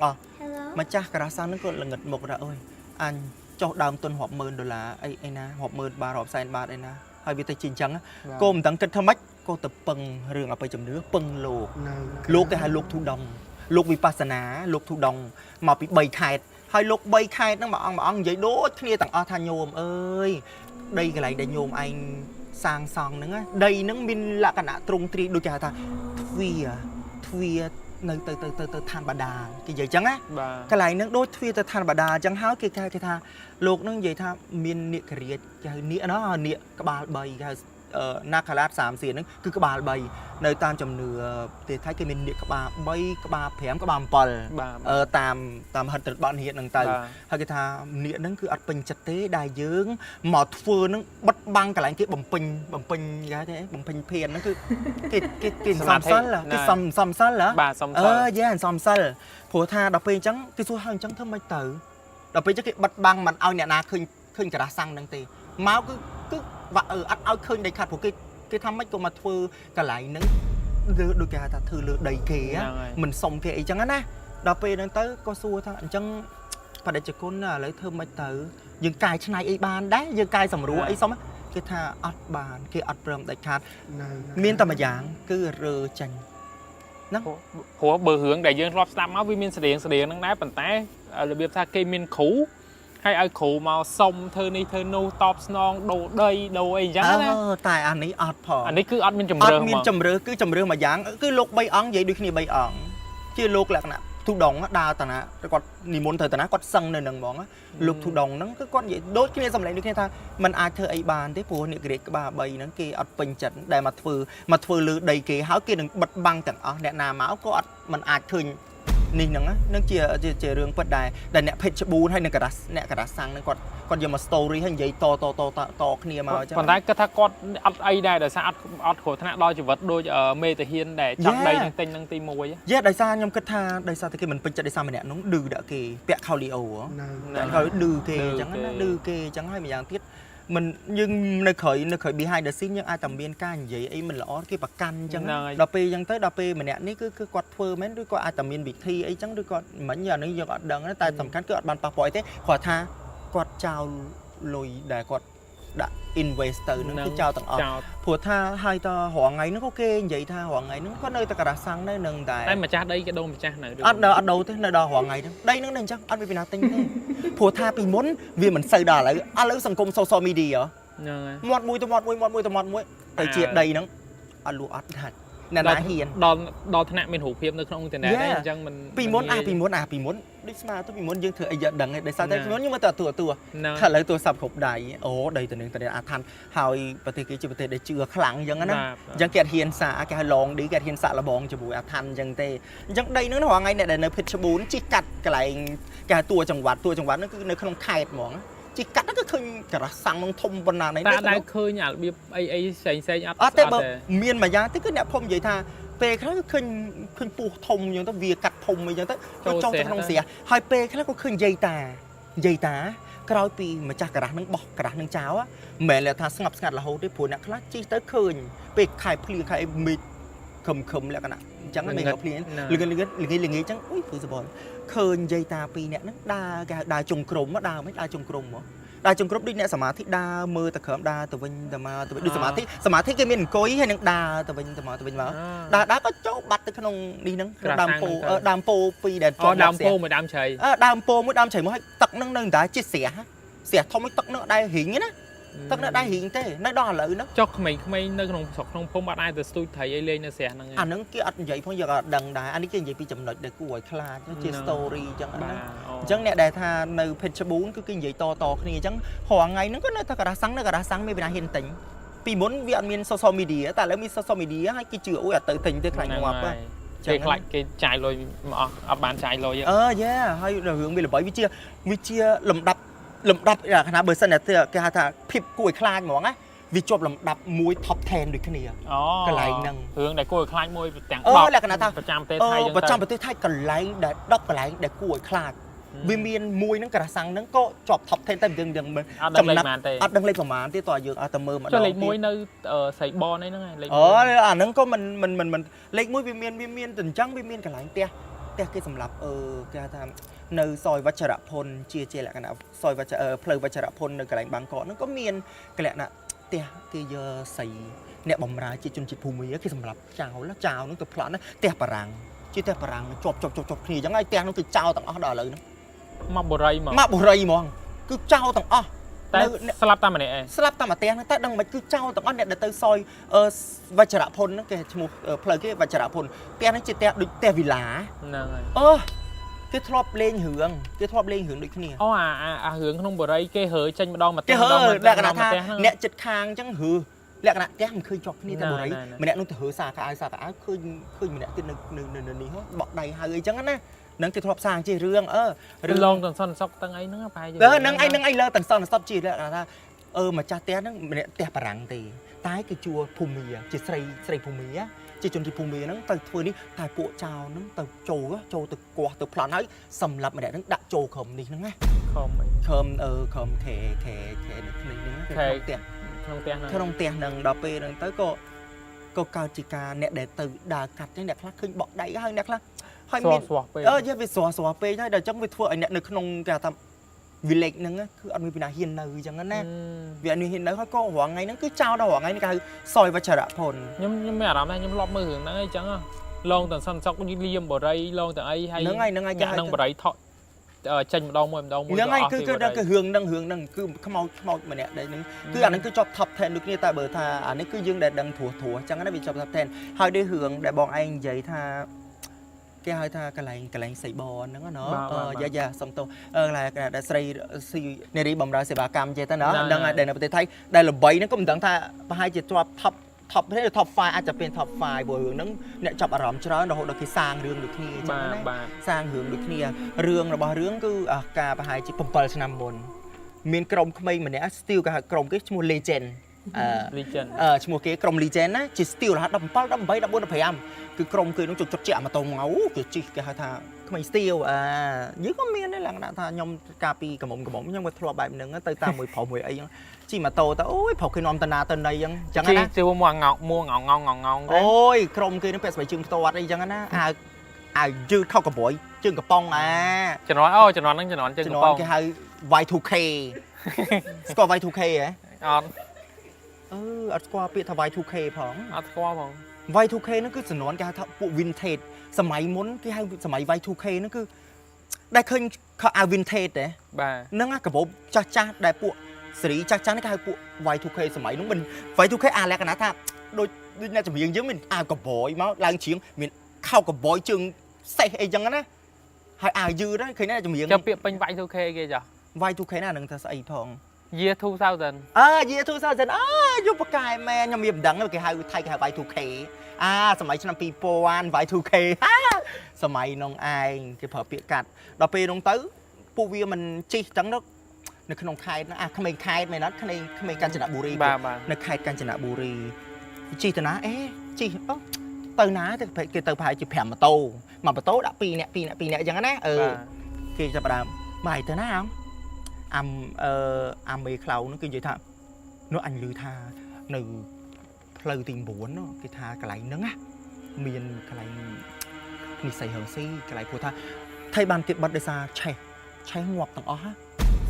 mà cha cả sang nó còn là ngật một rồi ơi anh cho đào tuần họp mơn rồi là ai na họp mơn ba họp sai ba đây na hai vị tay chín trắng á cô mình tặng kết thâm mách cô tập pừng rừng ở bên chấm nước pừng luộc cái hai luộc thu đồng luộc vipassana luộc thu đồng mà bị bầy khai hai luộc bầy khai nó mà ăn vậy đốt kia tặng o tha nhôm ơi đây cái này để nhôm anh sang song nữa đây nó min là cái nã trung tri đôi cha ta thuia nơi từ than bà đà cái gì chẳng á cái này nó đôi thuia từ than bà đà chẳng háo cái tha luộc nó vậy tha miên nịa cái nịa nó nịa cái bà bầy cái Nakalat 3 เสียน គឺក្បាល3នៅតាមជំនឿទេថៃគេមាននៀកក្បាល3ក្បាល5ក្បាល7តាមហិតរបស់នេះនឹងទៅហើយគេថានៀកហ្នឹងគឺអត់ពេញចិត្តទេដែលយើងមកធ្វើហ្នឹងបិទបាំងកន្លែងគេបំពេញគេទេបំពេញភៀនហ្នឹងគឺគេសំសិលគេសំសិលបាទសំសិលយេសំសិលព្រោះថាដល់ពេលអញ្ចឹងគេសួរហើយអញ្ចឹងធ្វើម៉េចទៅដល់ពេលអញ្ចឹងគេបិទបាំងមិនឲ្យអ្នកណាឃើញការ៉ាសាំងហ្នឹងទេមកគឺvà ăn ao khơi đầy khát của cái tham mách của mà thưa cả lại nắng đôi cả ta thưa lừa đầy kề á mình xong kề chẳng á đào pe đang tới có xua thôi chẳng phải để cho con lấy thơm mạch tử dừng cài trên này ấy bàn đấy dừng cài sầm rúa ấy xong á cái tha ắt bàn cái ắt rơm đầy khát miên tầm mà dạng cứ rơ chành nó của bờ hướng đại dương lọt làm máu vi miên sền năng đá bàn tay là biệt tha cây miên khủ hay ai khủ màu sông thơ ni thơ nô top non đồ đây đồ ấy chẳng á tại anh ấy ọt phở anh ấy cứ ọt miên chầm rơ mà dáng cứ lục bay ỏng vậy đôi khi bay ỏng chứ lục là nè thu đồng á đào tao nè còn nỉ muốn thời tao nè còn săng này đằng bóng á lục thu đồng nó cứ con vậy đôi khi xong lại đôi khi ta mình ai thơ ấy bàn thế phù nị cái bà bay nó kia ọt bình chẩn để mà phừ lư đầy kia háo kia đừng bật băng chẳng ở nè nà máu có ọt mình ai thường ninh nắng á nó chia riêng bất đài để nẹt phết chബูน hay nẹt cả đá sang nó còn giờ mà story hay vậy to kia mà còn thái cái thác con ăn ai đây để sao ăn khổ thằng đôi chỉ vật đôi mê tự hiên để chọn đây năng tinh năng tim mùi á đại sa nhom kết tha đại sa thì cái mình bình chặt đại sa mình nẹt nó đừ đã kì bẹt khao liều á khao đừ kì chẳng hay mà dạng tiết mình nhưng nơi khởi behind the scene nhưng ai tầm biên ca như vậy ấy mình là cái bạc canh chẳng đào pi chẳng tới đào pi mình nè ní cứ quạt phơ mấy đứa có ai tầm biên bị thi ấy chẳng đứa con mấy giờ nó giờ đằng nó tay tầm cán cứ ban pa poi thế quạt tha quạt chào lùi để quạt đã investor nó cứ chào tặng phù tha hai ta họ ngày nó có kê vậy tha họ ngày nó có nơi ta cả đã sang đấy nâng tại mà cha đây cái đâu mà cha này ăn đâu thế nơi đó họ ngày đó đây nó nên chắc ăn vì nào tinh thế phù tha vì muốn vì mình xây đà lại ăn lấy sang công social media mọt mũi tại chuyện đây nó ăn lụa ăn thật nè nãy hiền đo thằng nạn mình hủ phim được không tiền đấy chẳng mình vì muốn đi mà tôi vì muốn dương thừa ấy giờ đằng này để sao thế nhưng mà tựa thật lấy tôi sập khục đầy đây từ nương từ đây thành hỏiประเทศกี่ประเทศได้เชื่อขลังยังงั้นนะยังแกเฮียนสาแกลองดีแกเฮียนสาละบองจะบุยทันยังเตยังได้นึกว่าไงเนี่ยในเพชรบูรณ์จิกัดกลายแกตัวจังหวัดนั่นคือในขนมไข่หมองจิกัดนั่นก็คือกระสังมังทมบนนาในแต่ได้เคยเนี่ยบีบไอ้ใส่อัดแต่แบบเมียนมายาที่ก็เนี่ยพมใหญ่ท่าเปย์เขาขึ้นปูทมอย่างต้องเวียกัดทมอย่างต้องจ้องจะต้องเสียหอยเปย์เขาก็ขึ้นใหญ่ตากรอยปีมาจากกระดาษนึงบอกกระดาษนึงเช้าอะแม่แล้วท่าสงับสกัดละโหได้ผลเนี่ยคลาสจีเตอร์คืนเปย์ไข่พลีไข่มีคมแล้วกันนะจังไม่กับพลีหรืองี้จังอุ้ยคือสบายคืนใหญ่ตาปีเนี่ยนั่งดาจงกรมว่าดาไม่ดาจงกรมเหรอดาจงกรมดิเนี่ยสมาธิดามือตะเข็มดาตะวินตะมาตะวินดูสมาธิแกมีหนึ่งก้อยให้หนึ่งดาตะวินตะมาตะวินมาดาก็โจ๊บัดตะขนมดีนังดามโปปีเด็ดดามโปมาดามเฉยดามโปมาดามเฉยมาให้ตักนั่งได้จิตเสียทอมไม่ตักนั่งได้หิงนะตักนั่งได้หิงเต้นั่งดอเลยนะจ๊อกไม่ในขนมสกขนมพงบัดไอแต่สตูดิไทยเลยนะเสียนั่งไงนั่งกี้อัดใหญ่เพราะอย่างดังได้อันนี้กี้ใหญ่ปีจำหน่อยเด็กกูไว้คลาดจีสตอรี่จังนะจังเนี่ยได้ทาในเพชรบูรณ์ก็กินใหญ่โตนี่จังหัวไงนั่งก็ในถ้ากระดาษสังไม่เป็นอะไรเห็นติ่งปีม้วนวิอันมีโซเชียลมีเดียแต่แล้วมีโซเชียลมีเดียให้กี่เจืออุ้ยตื่นติ่งเด็กใครงับป่ะเด็กใครกี่จ่ายเลยอับบานจ่ายเลยให้เราเรื่องมีหรือบ่อยวิเชียลำดับขนาดเบอร์เซนเนี่ยแกหาถ้าพิบกุ้ยคลายหมองไงวิจบลำดับมวยท็อป10ด้วยกันเนี่ยกระไรนั่งเรื่องได้กุ้ยคลายมวยแต่งแหละขนาดประจำประเทศไทยประจำประเทศไทยกระไรได้ดอกกระไรได้กุ้ยคลายวิเมียนมวยนั่งกระสังนั่งก็จบท็อป10แต่เดือนมันจำนับอัดดังเล็กประมาณที่ต่อเยอะแต่มือมันจะเล็กมวยในใส่บอลนั่นไงนั่งก็มันเล็กมวยวิเมียนถึงจังวิเมียนกระไรเตี้ยคือสำหรับแกทำในซอยวัชรพลเจียแหละกันนะซอยเพลวัชรพลในกระไรบางกอกนั่นก็เมียนกระไรน่ะเตี้ยเยอะใส่เนี่ยบ่มราจีจนจิตภูมิคือสำหรับเจ้าแล้วเจ้านั่นตัวพลานะเตี้ยปรังจีเตี้ยปรังจบนี่ยังไงเตี้ยนั่นคือเจ้าต่างอ้อดอเลยนะมาบุไรมองคือเจ้าต่างอ้อแต่สลับตามมาเนี่ยสลับตามมาเตี้ยนั่นแต่ดังมันคือเจ้าต่างอ้อเนี่ยเดินซอยวัชรพลนั่นแกชมูเพลวัชรพลเตี้ยนั่นจีเตี้ยวิลาcái thọp lên hưởng được cái này hưởng không bờ đây cái hở tranh mà đo mà cái hở là cái nào nè chật khang chẳng hử là cái nào té mình khơi chọc cái này ta bờ đấy mình nè nó hở xả cả khơi mình nè cái này bọt đầy hơi chẳng á nâng cái thọp sang chỉ riêng lon tần son sọc tầng ấy nó phải nâng ai lơ tần son sọc chỉ là mà cha té nó mình nè té parang tì tái cái chùa phù mì chỉ xây phù mì á chỉจนที่ภูมินั้นแต่ทัวนี้ถ่ายโปะเจ้านั้นแต่โจตึกกว่าตึกพลานให้สำหรับมันเนี่ยนั้นดักโจขมนี่นั่งไงขมเขนี่นะขนมเตียงนั่งดอกเปย์นั่งtớiก็กาจิกาเนี่ยเด็ดตื่นด่ากัดเนี่ยคลักขึ้นบอกได้ก็ให้เนี่ยคลักให้มียังไปสวเปย์ใช่เดี๋ยวจังไปทัวร์ไอ้เนี่ยในขนมแกทำวิเล็กนึงคืออันมีปัญหาเฮียนเลยจังนั้นแน่vì anh hiện nay cóหัวไงนั่นคือเจ้าดาวหัวไงนี่คือซอยวัชรพลยังไม่อะไรยังรอบมือนั่งไอ้จังลองแต่สั้นซอกก็ยิ่งเลี่ยมบ่ได้ลองแต่ไอ้ให้นั่งบ่ได้ทอดเช่นดองมวยยังไงคือเฮืองนั่งคือขมเอาเหมือนเนี่ยได้นึงคืออันนั้นคือจอบท็อป10ดูนี่แต่เบอร์ท่าอันนี้คือยังได้ดังถั่วจังนั้นเป็นจอบท็อป10ให้ได้เฮืองได้บอกไอ้ใหญ่ท่าcái hai tha cái lạnh sấy bò nó dạ xong tôi là đã xây này đi bầm ra xây bà cam chơi ta nó đang đây là tôi thấy đây là bảy nó có một tầng tha hai chỉ top thế là top 5อาจจะเป็น top 5บ่เฮืองนั้นเนี่ยจับอารมณ์ច្រើនរហូតដល់គេសាងរឿងដូចគ្នាអញ្ចឹងណាសាងរឿងដូចគ្នារឿងរបស់រឿងគឺការប្រហែលជា7ឆ្នាំមុនមានក្រុមក្មេងម្នាក់ still គេហៅក្រុមគេឈ្មោះ legend ឈ្មោះគេក្រុម legend ណាជា still រហូត17 18 14 15គឺក្រុមគេនឹងចុចជាក់ម៉ូតូមកគេជិះគេហៅថាក្មេង still យើងក៏មានដែរលក្ខណៈថាខ្ញុំកាលពីកំមុំខ្ញុំក៏ធ្លាប់បែបហ្នឹងទៅតាមមួយប្រុសមួយអីហ្នឹងជិះម៉ូតូទៅអូយប្រុសគេនាំតាណាទៅណីអញ្ចឹងណាជិះមួងងអូយក្រុមគេនឹងពាក់ស្បែកជើងផ្ទាត់អីអញ្ចឹងណាអាវយឺតខោកប្រួយជើងកំប៉ុងជំនាន់ហ្នឹងជំនាន់ជើងកំប៉ុងគេហៅ Y2K ស្គាល់ Y2K ហ៎ អត់ស្គាល់ពាក្យថា Y2K ផង អត់ស្គាល់ផង Y2K ហ្នឹងគឺសំណួរគេហៅថាពួក vintage សម័យមុនគេហៅសម័យ Y2K ហ្នឹងគឺដែលឃើញខោអាវ vintage ទេ បាទ ហ្នឹងកាបូបចាស់ចាស់ដែលពួកសេរីចាស់ចាស់នេះគេហៅពួក Y2K សម័យហ្នឹងមិន Y2K អាលក្ខណៈថាដូចអ្នកចម្រៀងយើងមានអាវកបយមកឡើងជ្រៀងមានខោកបយជើងសេះអីចឹងណាហើយអាវយឺតឃើញអ្នកចម្រៀង ចាំពាក្យពេញ Y2K គេចា Y2K ណានឹងថាស្អីផង Year 2000 year 2000យុបកាយមែនខ្ញុំមានមិនដឹងគេហៅថៃគេហៅ Y2K សម័យឆ្នាំ2000 Y2K សម័យនងឯងគេប្រើពាក្យកាត់ដល់ពេលនោះទៅពួកវាមិនជីកចឹងនៅក្នុងខេត្តណាក្មេងខេត្តមែនអត់ក្មេងកញ្ចនបុរីនៅខេត្តកញ្ចនបុរីជីកទៅណាជីកទៅណាគេទៅប្រហែលជា5ម៉ូតូមួយម៉ូតូដាក់2នាក់អញ្ចឹងណាគេចាប់ផ្ដើមបាយទៅណាអាមេខ្លៅនោះគេនិយាយថានោះអញឮថានៅផ្លូវទី9គេថាកន្លែងហ្នឹងណាមានកន្លែងនិស័យហឹងស៊ីកន្លែងព្រោះថាថៃបានទៀតបាត់ដោយសារឆេះងាប់ទាំងអស់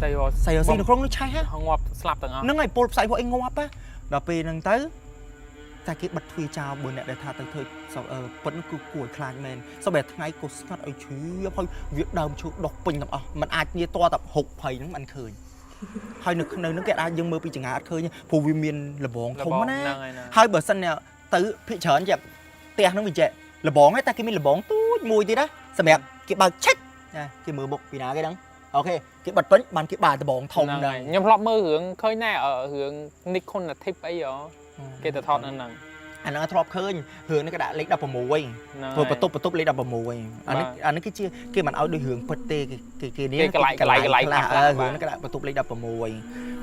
សៃហឹងស៊ីនៅក្នុងនោះឆេះងាប់ស្លាប់ទាំងអស់ហ្នឹងហើយពលផ្សៃពួកអីងាប់ដល់ពេលហ្នឹងទៅតែគេបិទទ្វារចោលបើអ្នកដែលថាទៅធ្វើប៉ុនគឺគួរឲ្យខ្លាចមែនសូម្បីតែថ្ងៃក៏ស្ងាត់ឲ្យជ្រាបហើយវាដើមឈើដុះពេញទាំងអស់มันអាចញាតតតែហុកភ័យហ្នឹងมันឃើញហើយនៅហ្នឹងគេអាចយើងមើលពីចង្អាតឃើញព្រោះវាមានលបងធំណាហើយបើសិនទៅភិកច្រើនជាផ្ទះហ្នឹងវាចេះលបងហើយតែគេមានលបងទូចមួយទៀតណាសម្រាប់គេបើកឆិចគេមើលមុខពីណាគេហ្នឹងអូខេគេបិទពេញបានគេបាដបងធំហ្នឹងខ្ញុំធ្លាប់មើលរឿងឃើញណែរឿង Nikon Tip អីគេទៅថតនៅហ្នឹងអាហ្នឹងធ្លាប់ឃើញរឿងនេះក៏ដាក់លេខ16ព្រោះបន្ទប់លេខ16អានេះគឺជាគេមិនឲ្យដូចរឿងពិតទេគេនេះកន្លែងរឿងនេះក៏ដាក់បន្ទប់លេខ16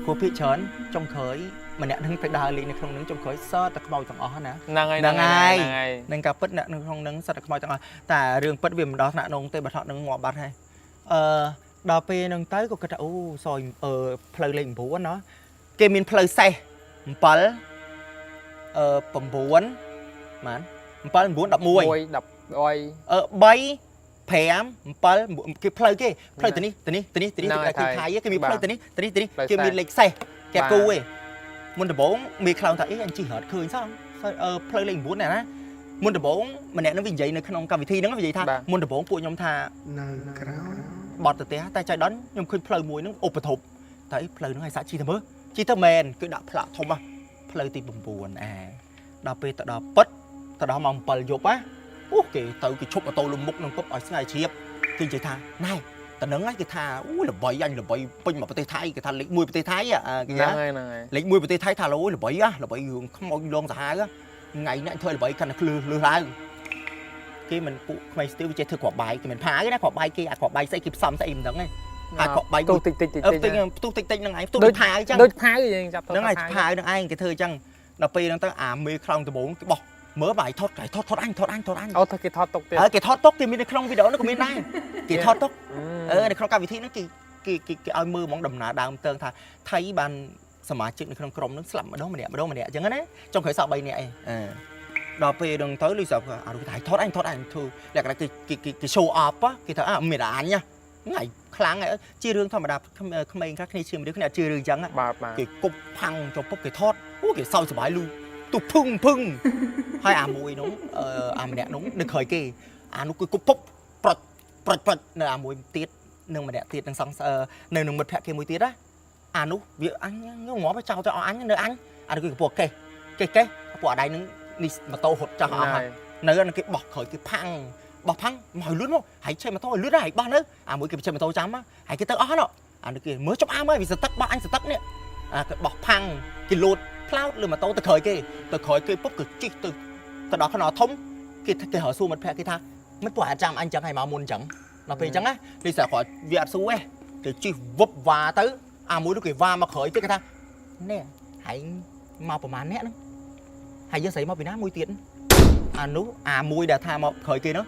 ព្រោះភាគច្រើនចុងក្រោយម្នាក់ហ្នឹងទៅដើរលេខនៅក្នុងហ្នឹងចុងក្រោយសតតែខ្មោចទាំងអស់ណាហ្នឹងហើយនឹងការពិតអ្នកនៅក្នុងហ្នឹងសតតែខ្មោចទាំងអស់តែរឿងពិតវាមិនដល់ថ្នាក់នោះទេបើថតនឹងងាប់បាត់ហើយដល់ពេលហ្នឹងទៅក៏គិតថាអូសយផ្លូវលេខ9ណាគេមានផ្លូវសេះ7 9ម៉ាន7 9 11 3 5 7 7គេផ្លូវគេផ្លូវទៅនេះគេថៃគេមានផ្លូវទៅនេះគេមានលេខសេះគេគូឯងមុនដំបូងមានខ្លោងថាអីអញជិះរត់ឃើញសោះផ្លូវលេខ9ណាមុនដំបូងម្នាក់នឹងនិយាយនៅក្នុងកម្មវិធីហ្នឹងនិយាយថាមុនដំបូងពួកខ្ញុំថានៅក្រៅបត់ទៅផ្ទះតែចៃដន្យខ្ញុំឃើញផ្លូវមួយហ្នឹងឧបធប់តែផ្លូវហ្នឹងឲ្យសាក់ជិះទៅមើលជិះទៅមែនគឺដាក់ផ្លាកធំផ្លូវទី9ដល់ពេលទៅដល់ពិតទៅដល់ម៉ោង7យប់អូគេទៅគេឈប់ម៉ូតូលំមុខនឹងពុបឲ្យស្ងាយជ្រាបគេនិយាយថាណែតែនឹងគេថាអូល្បីអញល្បីពេញមកប្រទេសថៃគេថាលេខ1ប្រទេសថៃគេថាលេខ1ប្រទេសថៃថាអូល្បីល្បីរឿងខ្មោចលងសាហាវថ្ងៃនេះធ្វើល្បីកាន់តែលឺឡើងគេមិនពួកក្មេងស្ទីលវាចេះធ្វើគ្រាប់បាយគេមិនផាទេណាគ្រាប់បាយគេអាចគ្រាប់បាយស្អីគេផ្សំស្អីមិនដឹងទេអាចគ្រាប់បាយផ្ទុះតិចផ្ទុះតិចហ្នឹងឯងផ្ទុះផាអញ្ចឹងដូចផាយើងចាប់ហ្នឹងហើយផាហ្នឹងឯងគេធ្វើអញ្ចឹងដល់ពេលហ្នឹងទៅអាមេខ្លោងដំបងគេបោះមើលបាយថតអញអូថាគេថតទុកទៀតគេថតទុកគេមាននៅក្នុងវីដេអូនោះក៏មានដែរគេថតទុកនៅក្នុងកម្មវិធីហ្នឹងគេឲ្យមើលហ្មងដំណើរដើមតើថាថៃបានសមាជិកនៅក្នុងក្រុមហ្នឹងស្លាប់ម្ដងម្នាក់អញ្ចឹងណាចុងក្រោយសល់3នាក់ឯងដល់ពេលហ្នឹងទៅលុយសាប់អានោះគេថតអញធ្វើលក្ខណៈគេ show off គេថាមានអញថ្ងៃខ្លាំងហើយជារឿងធម្មតាក្មេងខ្លះគ្នាជឿមនុស្សគ្នាជឿរឿងអញ្ចឹងគេគប់ផាំងចុះពុកគេថតអូគេសោយសុបាយលូទុភឹងហើយអាមួយនោះអាម្នាក់នោះនៅក្រោយគេអានោះគឺគប់ពុកប្រិចនៅអាមួយទៀតនឹងម្នាក់ទៀតនឹងសង្សនៅនឹងមិត្តភក្តិគេមួយទៀតណាអានោះវាអញងាប់ចោលទៅអស់អញនៅអញអានោះគឺកំពុងកេះពួកអាដៃនឹងនេះម៉ូតូហត់ចាស់អស់ហើយនៅនឹងគេបោះក្រោយគេផាំងមកលឿនមកហើយឆេម៉ូតូឲ្យលឿនហើយបោះនៅអាមួយគេឆេម៉ូតូចាំហើយគេទៅអស់ហ្នឹងអានេះគេមើលចាប់អាមើលវាសទឹកបោះអញសទឹកនេះគេបោះផាំងគេលោតផ្លោតលើម៉ូតូទៅក្រោយគេពុបគឺជីកទៅដល់ខ្នល់ធំគេហៅសួរមិត្តភក្តិគេថាមិនពួកអាចចាំអញចឹងហើយមកមុនចឹងដល់ពេលចឹងណានេះស្រាប់គាត់វាអត់សួរទេគេជីកវឹបវ៉ាទៅអាមួយនោះគេវ៉ាមកក្រោយទៀតគេថានេះហើយមកប្រហែលអ្នកហ្នឹងហើយយើងស្រីមកពីណាមួយទៀតអានោះអាមួយដែលថាមកក្រោយគេនោះ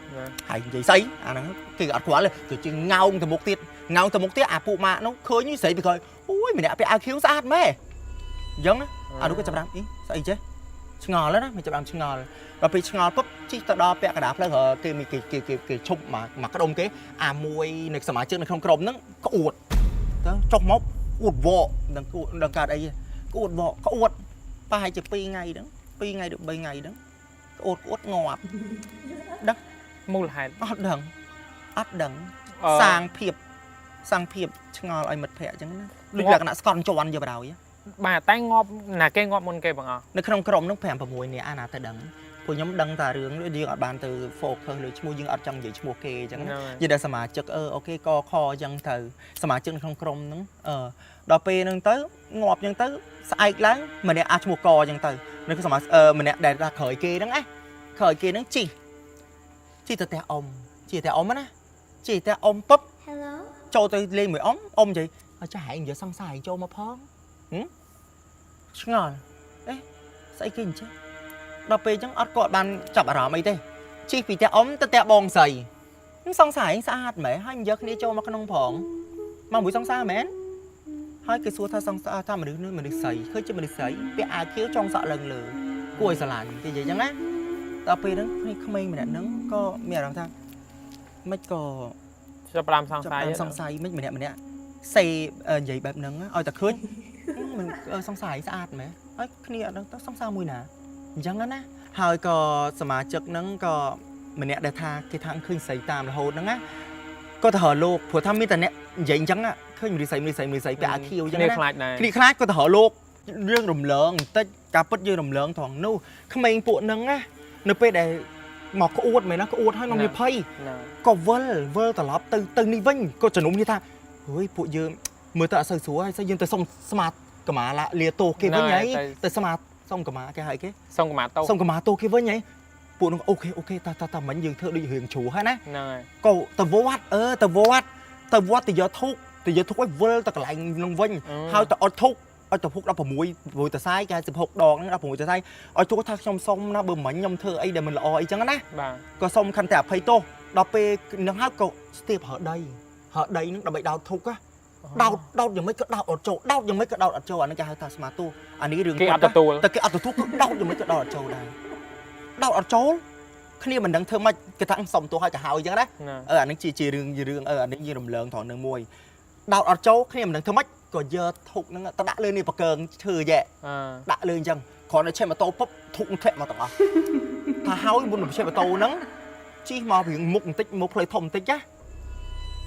ហើយនិយាយស្អីអាហ្នឹងគេអត់ខ្វល់ទេគេជិះងោងទៅមុខទៀតអាពួកម៉ាក់នោះឃើញស្រីពីក្រោយអូយម្នាក់ពាក់អាវខៀវស្អាតម៉ែអញ្ចឹងអានោះក៏ចាប់ដាក់ស្អីចេះឆ្ងល់ណាមិនចាប់ដាក់ឆ្ងល់ដល់ពេលឆ្ងល់ពុបជិះទៅដល់ពាក់កណ្ដាលផ្លូវគេឈប់មកក្ដុំគេអាមួយនៅសមាជិកនៅក្នុងក្រុមហ្នឹងក្អួតទៅចុះមកអួតវកនឹងកើតអី uột vọ có uột ba hai chục pi ngày được 3 ngày đó uột ngọt đó mù lại ắt đằng sang phiệp ngò ai mật phẹ chẳng nó được là nó còn cho ăn giờ vào vậy bà tay ngọt là cây ngọt môn cây bằng à nó không crom nó phèm vào mùi này ana ta đằngพวกย้ำดังตาเรื่องเรื่องบานตือโฟกหรือชมูยิงอัดจังยิ่งชมูเกจังยิ่งได้สมาชิกโอเคก็คอยังเธอสมาชิกของกรมนึงดอกเปนึงเต้งอบยังเต้สายล้างเหมือนเนี่ยอาชมูกอยังเต้นึกสมาเหมือนเนี่ยได้ขายเกนั่งไอ้ขายเกนั่งจีแต่อมนะจีแต่อมปุ๊บโจตัวเลี้ยงเหมือนอมจีจะหายอย่าสั่งสายโจมาพ้องช่างอนใส่กินใช่đợt về chẳng ớt cọt bàn chập ở đó mấy thế chi phí tè ống tè bong sầy xong xài anh xa mẹ hai anh giấc đi cho mà con nông phỏng mà buổi xong xa mẹ hai cái xua tha xong xa tha mà được sầy khơi cho mà được sầy bị ai khiếu trong sợ lần lửa cùi xà làn thì vậy chẳng á đợt về đó không mấy mình đã nắng có mẹ làm thang mấy có chập làm xong xài mấy mình nè xây vậy bẹp nắng ôi ta khơi mình xong xài xa mẹ ấy cái này nó xong xa mùi nè chẳngนั้นนะหายก็สมาชิกนั้นก็มันเนี่ยได้ทาที่ทางขึ้นใส่ตามโหดนั่นนะก็ถอดโลกผัวทำมีแต่เนี่ยใหญ่จังอ่ะขึ้นมือใส่ไปอาคิวจังนะคลีคลาดก็ถอดโลกเรื่องรำเลิงแต่การปัดยืนรำเลิงถองนู้ขมิ้นปวดนั่งอ่ะนึกไปได้หมอกก็อวดไหมนะก็อวดให้น้องมีไพ่ก็เวลตลอดตึงนี่วิ่งก็จะนุ่มnhưท่าเฮ้ยปวดยืนมือตาใส่สัวใส่ยืนแต่ส่งสมาร์ทกับหมาละเลียโตเก่งวิ่งไงแต่สมาร์ทxong cả má cái hay cái xong cả má tô kia với nhảy phụ nó ok ta mình dừng thưa đi huyền chủ hết á cậu tao vô vắt thì giờ thuốc ấy vơ tao lại nông vinh hai tao ở thuốc đó vào mũi tao sai cái 16 đòn nó vào mũi tao sai ở chỗ thang xong xong nó bơm mảnh nhom thưa ấy để mình là oi chẳng á có xong khăn tẹp hay tô đào pe nó hát cậu step ở đây nó bị đau thuốc á đauยังไม่ก็đau ở chỗ đauยังไม่ก็đau ở chỗ anh cái hai ta smart tu anh ấy đường cái tuแต่cái ở thuốc đauยังไม่ก็đau ở chỗ này đau ở chỗ khi mình đang thơm mà cái thằng xong tu hai cả hào vậy đấy anh ấy chỉ đường anh ấy như đồng lợn thọ nương môi đau ở chỗ khi mình đang thơm mắtก็เยอะทุกนั่นตะดะเลยนี่ปะเกิงชื่อแย่ดะเลยจังขอในเช่นมาโตปุ๊บทุกแทะมาต่อถ้าเฮาบุญหนุ่มเช่นมาโตนั้นชี้มาเพียงมุกติ๊กมุกเลยทมติ๊กจ้ะ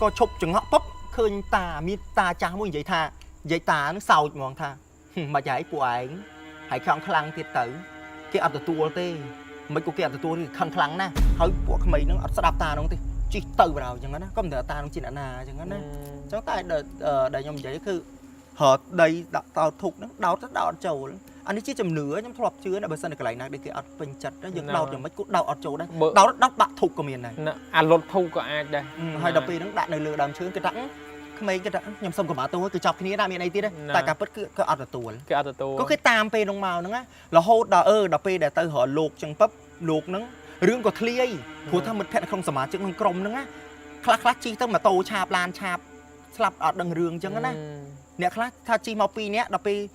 ก็ชกจังเหาะปุ๊บเคยตามีตาจ้ามุ่งใหญ่ตาnó sầu mòn tha mà giải của anh hãy khăng khăng thiệt tử cái ăn từ tua tê mấy cô kia ăn từ tua thì khăng khăng nè hơi của mày nó sẽ đạp ta nó thì chỉ tự vào chẳng hạn có một ta nó chỉ là nà chẳng hạn cháu tại đời nhom vậy cứ họ đây tao thục nó đau rất đau trầu anh ấy chỉ chầm nửa nhom thọp chứa là bữa sau này cái này để cái ăn bình chặt nó giật đau chẳng mấy cú đau ở trầu đấy đau bạ thục của miền này ăn lột thu của ai đây hai đập pì nó đạn này lừa đàm chứa cái trắng mấy cái nhầm xong của bà tôi cứ chọc cái này ra miền này tí đấy tại cả bất cứ cái ăn từ tua có cái tam pê đông màu nữa là hốt đập pê để tới họ luộc chẳng bắp luộc nữa riêng có thliê của thằng mình phèn không sờ má chữ không crom nữa khát chi tới mà tô chạp lan chạp slap ở đằng riêng chẳng á nè khát tha chi màu pi nè đập pê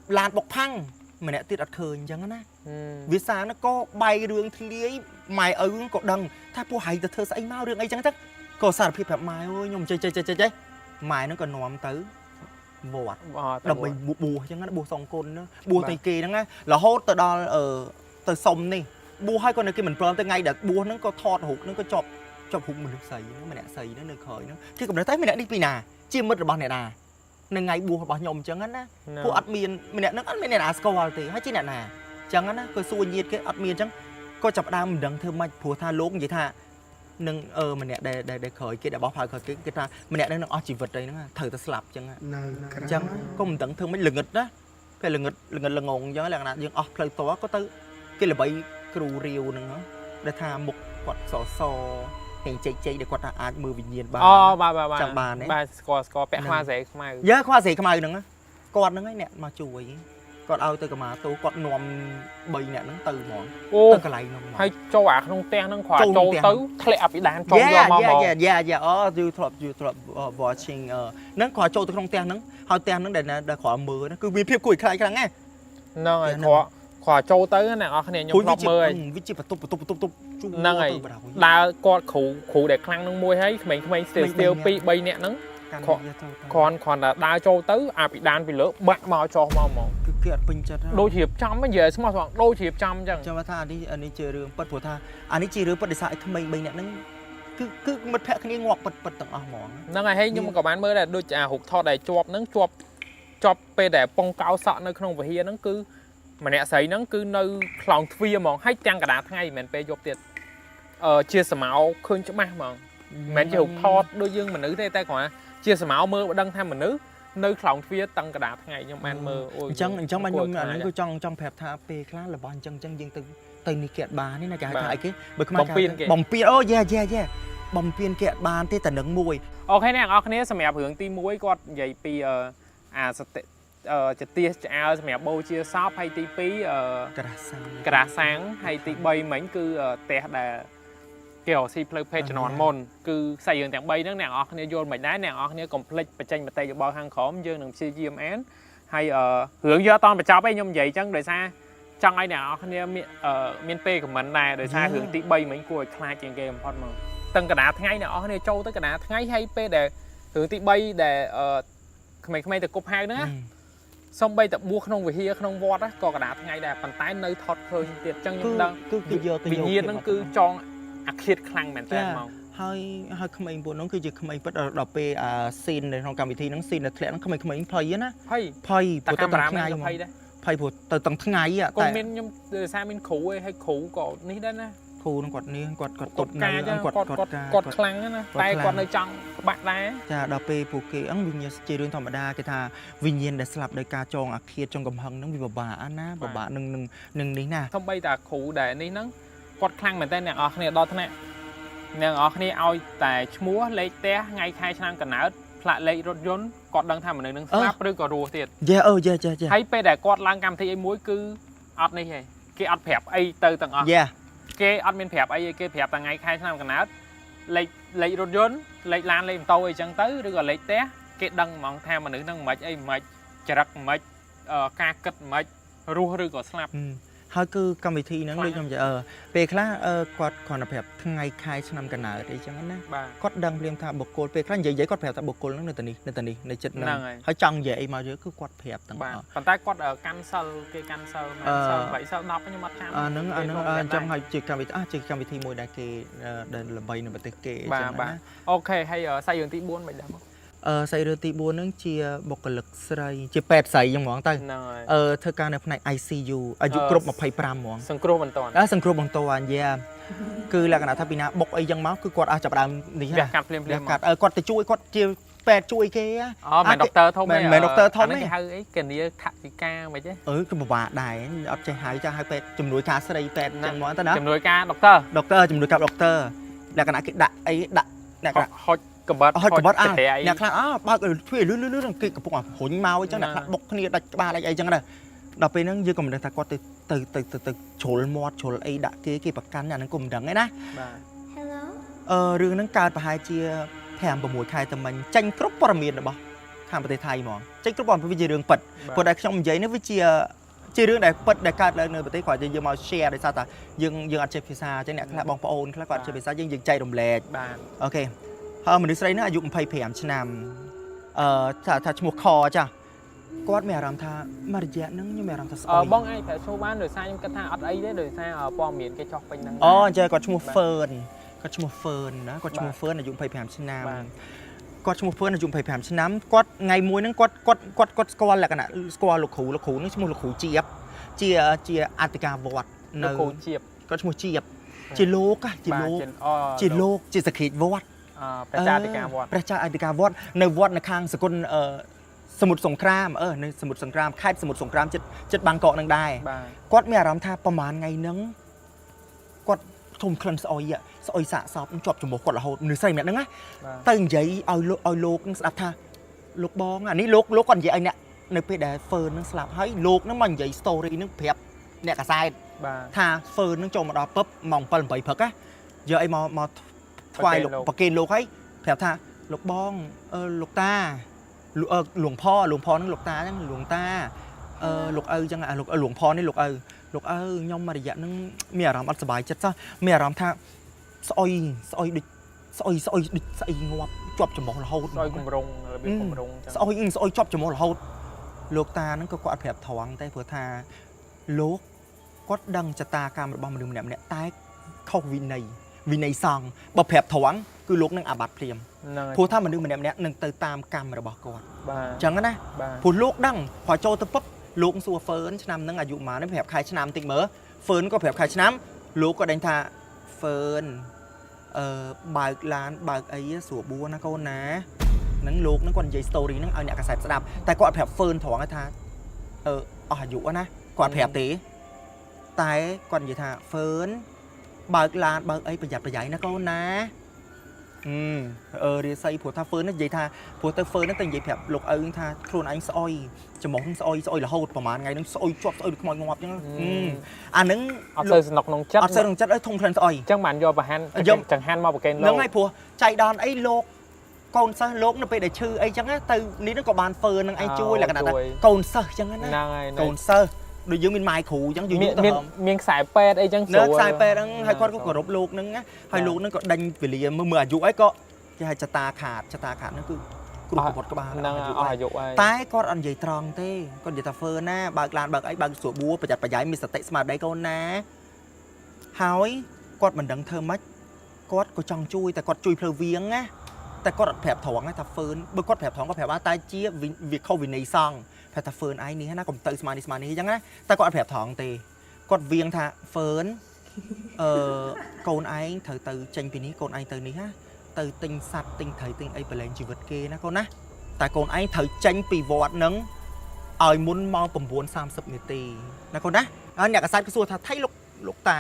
lan bọc phăng mà nè tiết đặt khơi chẳng á vì sao nó có bay riêng thliê mày ở riêng có đằng tha po hay từ thơ say mau riêng ấy chẳng chắc có sao phimแบบmày ơi nhung chơi mày nó còn nòm tới vọt đập mình bùa chẳng á bùa sòng côn nữa bùa tay kỳ đó là hốt từ đó ở từ sông này bùa hai con này kia mình plon tới ngay để bùa nó có thọt hụt nó có chọc hụt mình được sấy nó mình đã sấy nó được khởi nó khi còn nói thấy mình đã đi pì nà chim mất rồi bao này nà nên ngay bùa bảo nhom chẳng á bùa admin mình đã nó ăn mình đã score thì hay chi nà chẳng á coi xui nhiệt cái admin chẳng coi chập đam mình đằng thơm mạch bùa tha lốp vậy tha nâng mình nè để khởi cái để bảo phải khởi cái ta mình nè nó chỉ vật đây nó thử ta slap chẳng có mình tận thương mấy lừng nghịch đó cái lừng nghịch là ngồn giống là dương play to có tới cái là bảy cừu riêu nữa để tha một quạt sò hình chạy để quạt ai mưa bình nhiên bà chẳng bà này bà score bẹ hoa rẻ không ai nhớ hoa rẻ không ai nữa con nó ấy nè mà chuối còn ao từ cái mà tôi còn nòm bầy nè nó từ món từ cái này nó hay cho bạc không ten nó khỏa trâu tới thẹn bị đàn trâu do mò you watching nó khỏa trâu từ không ten nó how ten nó để khỏa mưa nó cứ vi phép củi khai cái nghe nó khỏa trâu tới nè ở cái này nhung lọp mưa vị trí phải tụp năng này đa con khủ để khăng nó môi hay mình still pi bay nè nó còn là đa châu tới bị đan vì lỡ bạn mà cho mà cái bình chặt đôi hiệp trăm mới về mà khoảng đôi hiệp trăm chẳng cho mà tha anh đi chơi rương bật phổ tha anh đi chơi rương bật để xài thay mình nè nó cứ mất phép cái ngọc bật tầng mỏng nó ngày hay nhưng mà các bạn mới là đôi hụt thọ đầy chọp nó chọp pe để bông cao sọ nơi không phải hiên nó cứ mà nè sấy nó cứ nơi lòng phi mỏng hay chăng cả đá ngay mình pe chọp tiền chia sẻ máu khơi chỗ mang mà mình chỉ hụt thọ đôi dương mình nữ đây tay còn chia sẻ máu mơ đăng tham mình nữ nơi lòng phía tăng cả đá ngày nhưng man mơ chẳng mà nhung là nó trong phép tha pe khá là bao chân dương từ này kẹt bà này là cái thải cái bồng piên oh yeah bồng piên kẹt bà thếแต่ nướng มวย ok nè អរគ្នាសម្រាប់រឿងទី1គាត់និយាយពីจะเตี้ยจะเอาសម្រាប់បូជាសពហើយទី2ក្រាសាំងហើយទី3មិញគឺផ្ទះដែលគេរកស៊ីផ្លូវភេទជំនាន់មុនគឺខ្សែរឿងទាំង3ហ្នឹងអ្នកនរគ្នាយល់មិនដែរអ្នកនរគ្នាកុំភ្លេចបញ្ចេញមតិយោបល់ខាងក្រោមយើងនឹងព្យាយាមអានហើយរឿងយកអត់តបញ្ចប់ឯងខ្ញុំនិយាយអញ្ចឹងដោយសារចង់ឲ្យអ្នកនរគ្នាមានពេលខមមិនដែរដោយសាររឿងទី3មិញគួរឲ្យខ្លាចជាងគេបំផុតមកតឹងកណ្ដាលថ្ងៃអ្នកនរគ្នាចូលទៅកណ្ដាលថ្ងៃហើយពេលដែលរឿងទី3ដែលក្មេងៗទៅគប់ហៅហ្នឹងសំបីតែបួសក្នុងវិហារក្នុងវត្តក៏កណ្ដាលថ្ងៃដែរប៉ុន្តែនៅថតឃើញទៀតអញ្ចឹងខ្ញុំដឹងគឺយកវិញ្ញាណហ្នឹងគឺចងអាឃាតខ្លាំងមែនតើមកហើយក្មេងពួកនោះគឺជាក្មេងពិតដល់ពេលស៊ីននៅក្នុងកម្មវិធីហ្នឹងស៊ីននៅធ្លាក់ហ្នឹងក្មេងៗភ័យណាភ័យព្រោះទៅទាំងថ្ងៃភ័យព្រោះទៅទាំងថ្ងៃតែគាត់មានខ្ញុំដោយសារមានគ្រូឯងហើយគ្រូក៏នេះដែរណាគ្រូនឹងគាត់នេះគាត់តុបនៅគាត់ខ្លាំងណាតែគាត់នៅចង់បាក់ដែរចាដល់ពេលពួកគេវិញ្ញាណជារឿងធម្មតាគេថាវិញ្ញាណដែលស្លាប់ដោយការចងអាឃាតចងកំហឹងហ្នឹងវាពិបាកណាពិបាកនឹងនេះណាសំបីតាគ្រូដែលនេះហ្នឹងគាត់ខ្លាំងមែនតើអ្នកនរគ្នាដល់ថ្នាក់អ្នកនរគ្នាឲ្យតែឈ្មោះលេខផ្ទះថ្ងៃខែឆ្នាំកំណើតផ្លាកលេខរថយន្តគាត់ដឹងថាមនុស្សនឹងស្លាប់ឬក៏រស់ទៀតយ៉ាហើយពេលដែលគាត់ឡើងកម្មវិធីអីមួយគឺអត់នេះទេគេអត់ប្រាប់អីទៅទាំងអស់គេអត់មានប្រាប់អីគេប្រាប់តែថ្ងៃខែឆ្នាំកំណើតលេខរថយន្តលេខឡានលេខម៉ូតូអីចឹងទៅឬក៏លេខផ្ទះគេដឹងហ្មងថាមនុស្សនឹងមិនអីមិនចរិតមិនការគិតមិនរស់ឬក៏ស្លាប់ហើយគឺកម្មវិធីហ្នឹងដូចខ្ញុំនិយាយពេលខ្លះគាត់គ្រាន់តែប្រាប់ថ្ងៃខែឆ្នាំកំណើតអីចឹងណាគាត់ដឹងភ្លាមថាបុគ្គលពេលខ្លះនិយាយគាត់ប្រាប់ថាបុគ្គលហ្នឹងនៅទីនេះនៅចិត្តហ្នឹងហើយចង់និយាយអីមកយើងគឺគាត់ប្រាប់ទាំងអស់ប៉ុន្តែគាត់កាន់សិលគេកាន់សិលសិល8សិល10ខ្ញុំអត់ចាំហ្នឹងអញ្ចឹងហើយជាកម្មវិធីមួយដែលគេដែលល្បីនៅប្រទេសគេអញ្ចឹងណាអូខេហើយសាយរឿងទី4មិនដែរមកសាយរឿងទី4ហ្នឹងជាបុគ្គលិកស្រីជាពេទ្យស្រីហ្មងទៅធ្វើការនៅផ្នែក ICU អាយុគ្រប់25ហ្មងសង្គ្រោះបន្ទាន់សង្គ្រោះបន្ទាន់យ៉ាគឺលក្ខណៈថាពីណាបុកអីចឹងមកគឺគាត់អាចចាប់ដើមនេះណាកាត់ភ្លាមគាត់ទៅជួយគាត់ជាពេទ្យជួយគេមិនដុកទ័រធំទេមិនដុកទ័រធំទេគេហៅអីកញ្ញាថវិកាមិនទេគឺពិបាកដែរអត់ចេះហៅចាស់ហៅពេទ្យជំនួយការស្រីពេទ្យចឹងហ្មងទៅណាជំនួយការដុកទ័រជំនួយការដុកទ័រលក្ខណៈគេដាក់អីដាក់អ្នកហុចកបាត់អ្នកខ្លះបើកជួយលឿនគេកំពុងរុញមកអញ្ចឹងអ្នកខ្លះបុកគ្នាដាច់ក្បាលដាច់អីចឹងដែរដល់ពេលហ្នឹងយើងក៏មិនដឹងថាគាត់ទៅជ្រុលមាត់ជ្រុលអីដាក់គេប្រកាន់អាហ្នឹងក៏មិនដឹងឯណាបាទរឿងហ្នឹងកើតប្រហែលជា5-6 ខែទៅមិញចេញគ្រប់ព័ត៌មានរបស់ខាងប្រទេសថៃហ្មងចេញគ្រប់ព័ត៌មានវាជារឿងពិតព្រោះតែខ្ញុំនិយាយនេះវាជារឿងដែលពិតដែលកើតឡើងនៅប្រទេសគាត់យើងមក share ដោយសារតែយើងអត់ចេះភាសាអញ្ចឹងអ្នកខ្លះបងប្អូនខ្លះគាត់ចេះភាសាយើងចែករំលែកបាទអូខេហើយមនុស្សស្រីហ្នឹងអាយុ25ឆ្នាំថាឈ្មោះខចាគាត់មានអារម្មណ៍ថាមួយរយៈហ្នឹងខ្ញុំមានអារម្មណ៍ថាស្អុយបងឯងប្រហែលឈ្មោះបានដោយសារខ្ញុំគិតថាអត់អីទេដោយសារព័ត៌មានគេចោះពេញហ្នឹងអញ្ចឹងគាត់ឈ្មោះ Fern គាត់ឈ្មោះ Fern ណាគាត់ឈ្មោះ Fern អាយុ25ឆ្នាំគាត់ឈ្មោះ Fern អាយុ25ឆ្នាំគាត់ថ្ងៃមួយហ្នឹងគាត់ស្គាល់លក្ខណៈស្គាល់លោកគ្រូហ្នឹងឈ្មោះលោកគ្រូจี๊បជាអធិការវត្តនៅលោកគ្រូจี๊បគាត់ឈ្មោះจี๊បជាលោកជាសក្តិវត្តព្រះចៅអធិការវត្តព្រះចៅអធិការវត្តនៅវត្តនៅខាងសកលសមុទ្រសង្គ្រាមនៅសមុទ្រសង្គ្រាមខេត្តសមុទ្រសង្គ្រាមចិត្តបាងកកនឹងដែរគាត់មានអារម្មណ៍ថាប្រហែលថ្ងៃហ្នឹងគាត់ធំក្លិនស្អុយសាកសពជាប់ចំពោះគាត់រហូតមនុស្សស្រីម្នាក់ហ្នឹងណាទៅនិយាយឲ្យលោកនឹងស្ដាប់ថាលោកបងអានេះលោកគាត់និយាយឲ្យអ្នកនៅពេលដែល Fern នឹងស្លាប់ហើយលោកនឹងមកនិយាយ story នឹងប្រាប់អ្នកកាសែតថា Fern នឹងចូលមកដល់ពឹបម៉ោង 7-8 ព្រឹកណាយកអីមកថ្វាយលោកប្រគេនលោកហើយប្រាប់ថាលោកបងលោកតាหลวงพ่อហ្នឹងលោកតាហ្នឹងหลวงតាលោកឪចឹងលោកหลวงพ่อនេះលោកឪខ្ញុំមួយរយៈហ្នឹងមានអារម្មណ៍អត់សុបាយចិត្តសោះមានអារម្មណ៍ថាស្អុយដូចស្អុយដូចស្អីងាប់ ជាប់ច្រមុះរហូត ស្អុយគម្រងរបៀបគម្រងចឹង ស្អុយជាប់ច្រមុះរហូតលោកតាហ្នឹងក៏គាត់ប្រាប់ត្រង់តែព្រោះថាលោកគាត់ដឹងចតាកម្មរបស់មនុស្សម្នាក់ៗតែខុសវិន័យសង្ឃបើប្រាប់ត្រង់គឺលោកនឹងអាបត្តិព្រាម ហ្នឹងហើយ ព្រោះថាមនុស្សម្នាក់ៗនឹងទៅតាមកម្មរបស់គាត់ បាទ អញ្ចឹងណា បាទ ព្រោះលោកដឹងព្រោះចូលទៅពុបលោកសួរហ្វឺនឆ្នាំហ្នឹងអាយុប៉ុន្មានប្រាប់ខែឆ្នាំតិចមើលហ្វឺនក៏ប្រាប់ខែឆ្នាំលោកក៏ដេញថាហ្វឺនបើកឡានបើកអីស្រួលបួនណាកូនណាហ្នឹងលោកហ្នឹងគាត់និយាយ story ហ្នឹងឲ្យអ្នកកាសែតស្ដាប់តែគាត់ប្រាប់ហ្វឺនត្រង់ថាអស់អាយុណាគាត់ប្រាប់ទេតែគាត់និយាយថាហ្វឺនបើកឡានបើកអីប្រយ័ត្នប្រយែងណាកូនណារាសីព្រោះថាហ្វឺននិយាយថាព្រោះទៅហ្វឺនហ្នឹងតែនិយាយប្រាប់លោកឪថាខ្លួនឯងស្អុយច្រមុះស្អុយរហូតប្រហែលថ្ងៃហ្នឹងស្អុយជាប់ស្អុយដូចខ្មោចងាប់អញ្ចឹងអាហ្នឹង អត់ទៅសំណុកក្នុងចិត្ត អត់សូវក្នុងចិត្តធំក្លិនស្អុយ អញ្ចឹងបានយកបង្ហាញចង្ហាន់មកប្រកេនលោក ហ្នឹងហើយព្រោះចៃដនអីលោកកូនសិស្សលោកនៅពេលដែលឈឺអីចឹងទៅនេះហ្នឹងក៏បានហ្វឺនហ្នឹងឯងជួយលក្ខណៈថាកូនសិស្សចឹងណា ហ្នឹងហើយក ូនសិស្សដូចយើងមានម៉ែគ្រូចឹងយូរទៅ មានខ្សែពេទ្យអីចឹង នៅខ្សែពេទ្យហ្នឹងហើយគាត់ក៏គោរពលោកហ្នឹងហើយលោកហ្នឹងក៏ដេញវេលាមើលអាយុអីក៏គេហៅចតាខាតហ្នឹងគឺគ្រូប្រវត្តិក្បាល ហ្នឹងអស់អាយុហើយ តែគាត់អត់និយាយត្រង់ទេគាត់និយាយថាហ្វឺនណាបើកឡានបើកអីបើកស្រួលបួប្រយ័ត្នប្រយែងមានសតិស្មារតីកូនណាហើយគាត់មិនដឹងធ្វើម៉េចគាត់ក៏ចង់ជួយតែគាត់ជួយផ្លូវវៀងណាតែគាត់អត់ប្រាប់ត្រង់ថាហ្វឺនបើគាត់ប្រាប់ត្រង់គាត់ប្រាប់ថាតែជាវាខុសវិន័យសង្ឃប្រាប់ថាហ្វឺនឯងនេះណាកុំទៅស្មាននេះអញ្ចឹងណាតែគាត់អត់ប្រាប់ត្រង់ទេគាត់វៀងថាហ្វឺនកូនឯងត្រូវទៅចេញពីនេះកូនឯងទៅនេះណាទៅទិញសัตว์ទិញត្រីទិញអីប្រឡែងជីវិតគេណាកូនណាតែកូនឯងត្រូវចេញពីវត្តហ្នឹងឲ្យមុនម៉ោង 9:30 នាទីណាកូនណាហើយអ្នកកសែតក៏សួរថាថៃលោកតា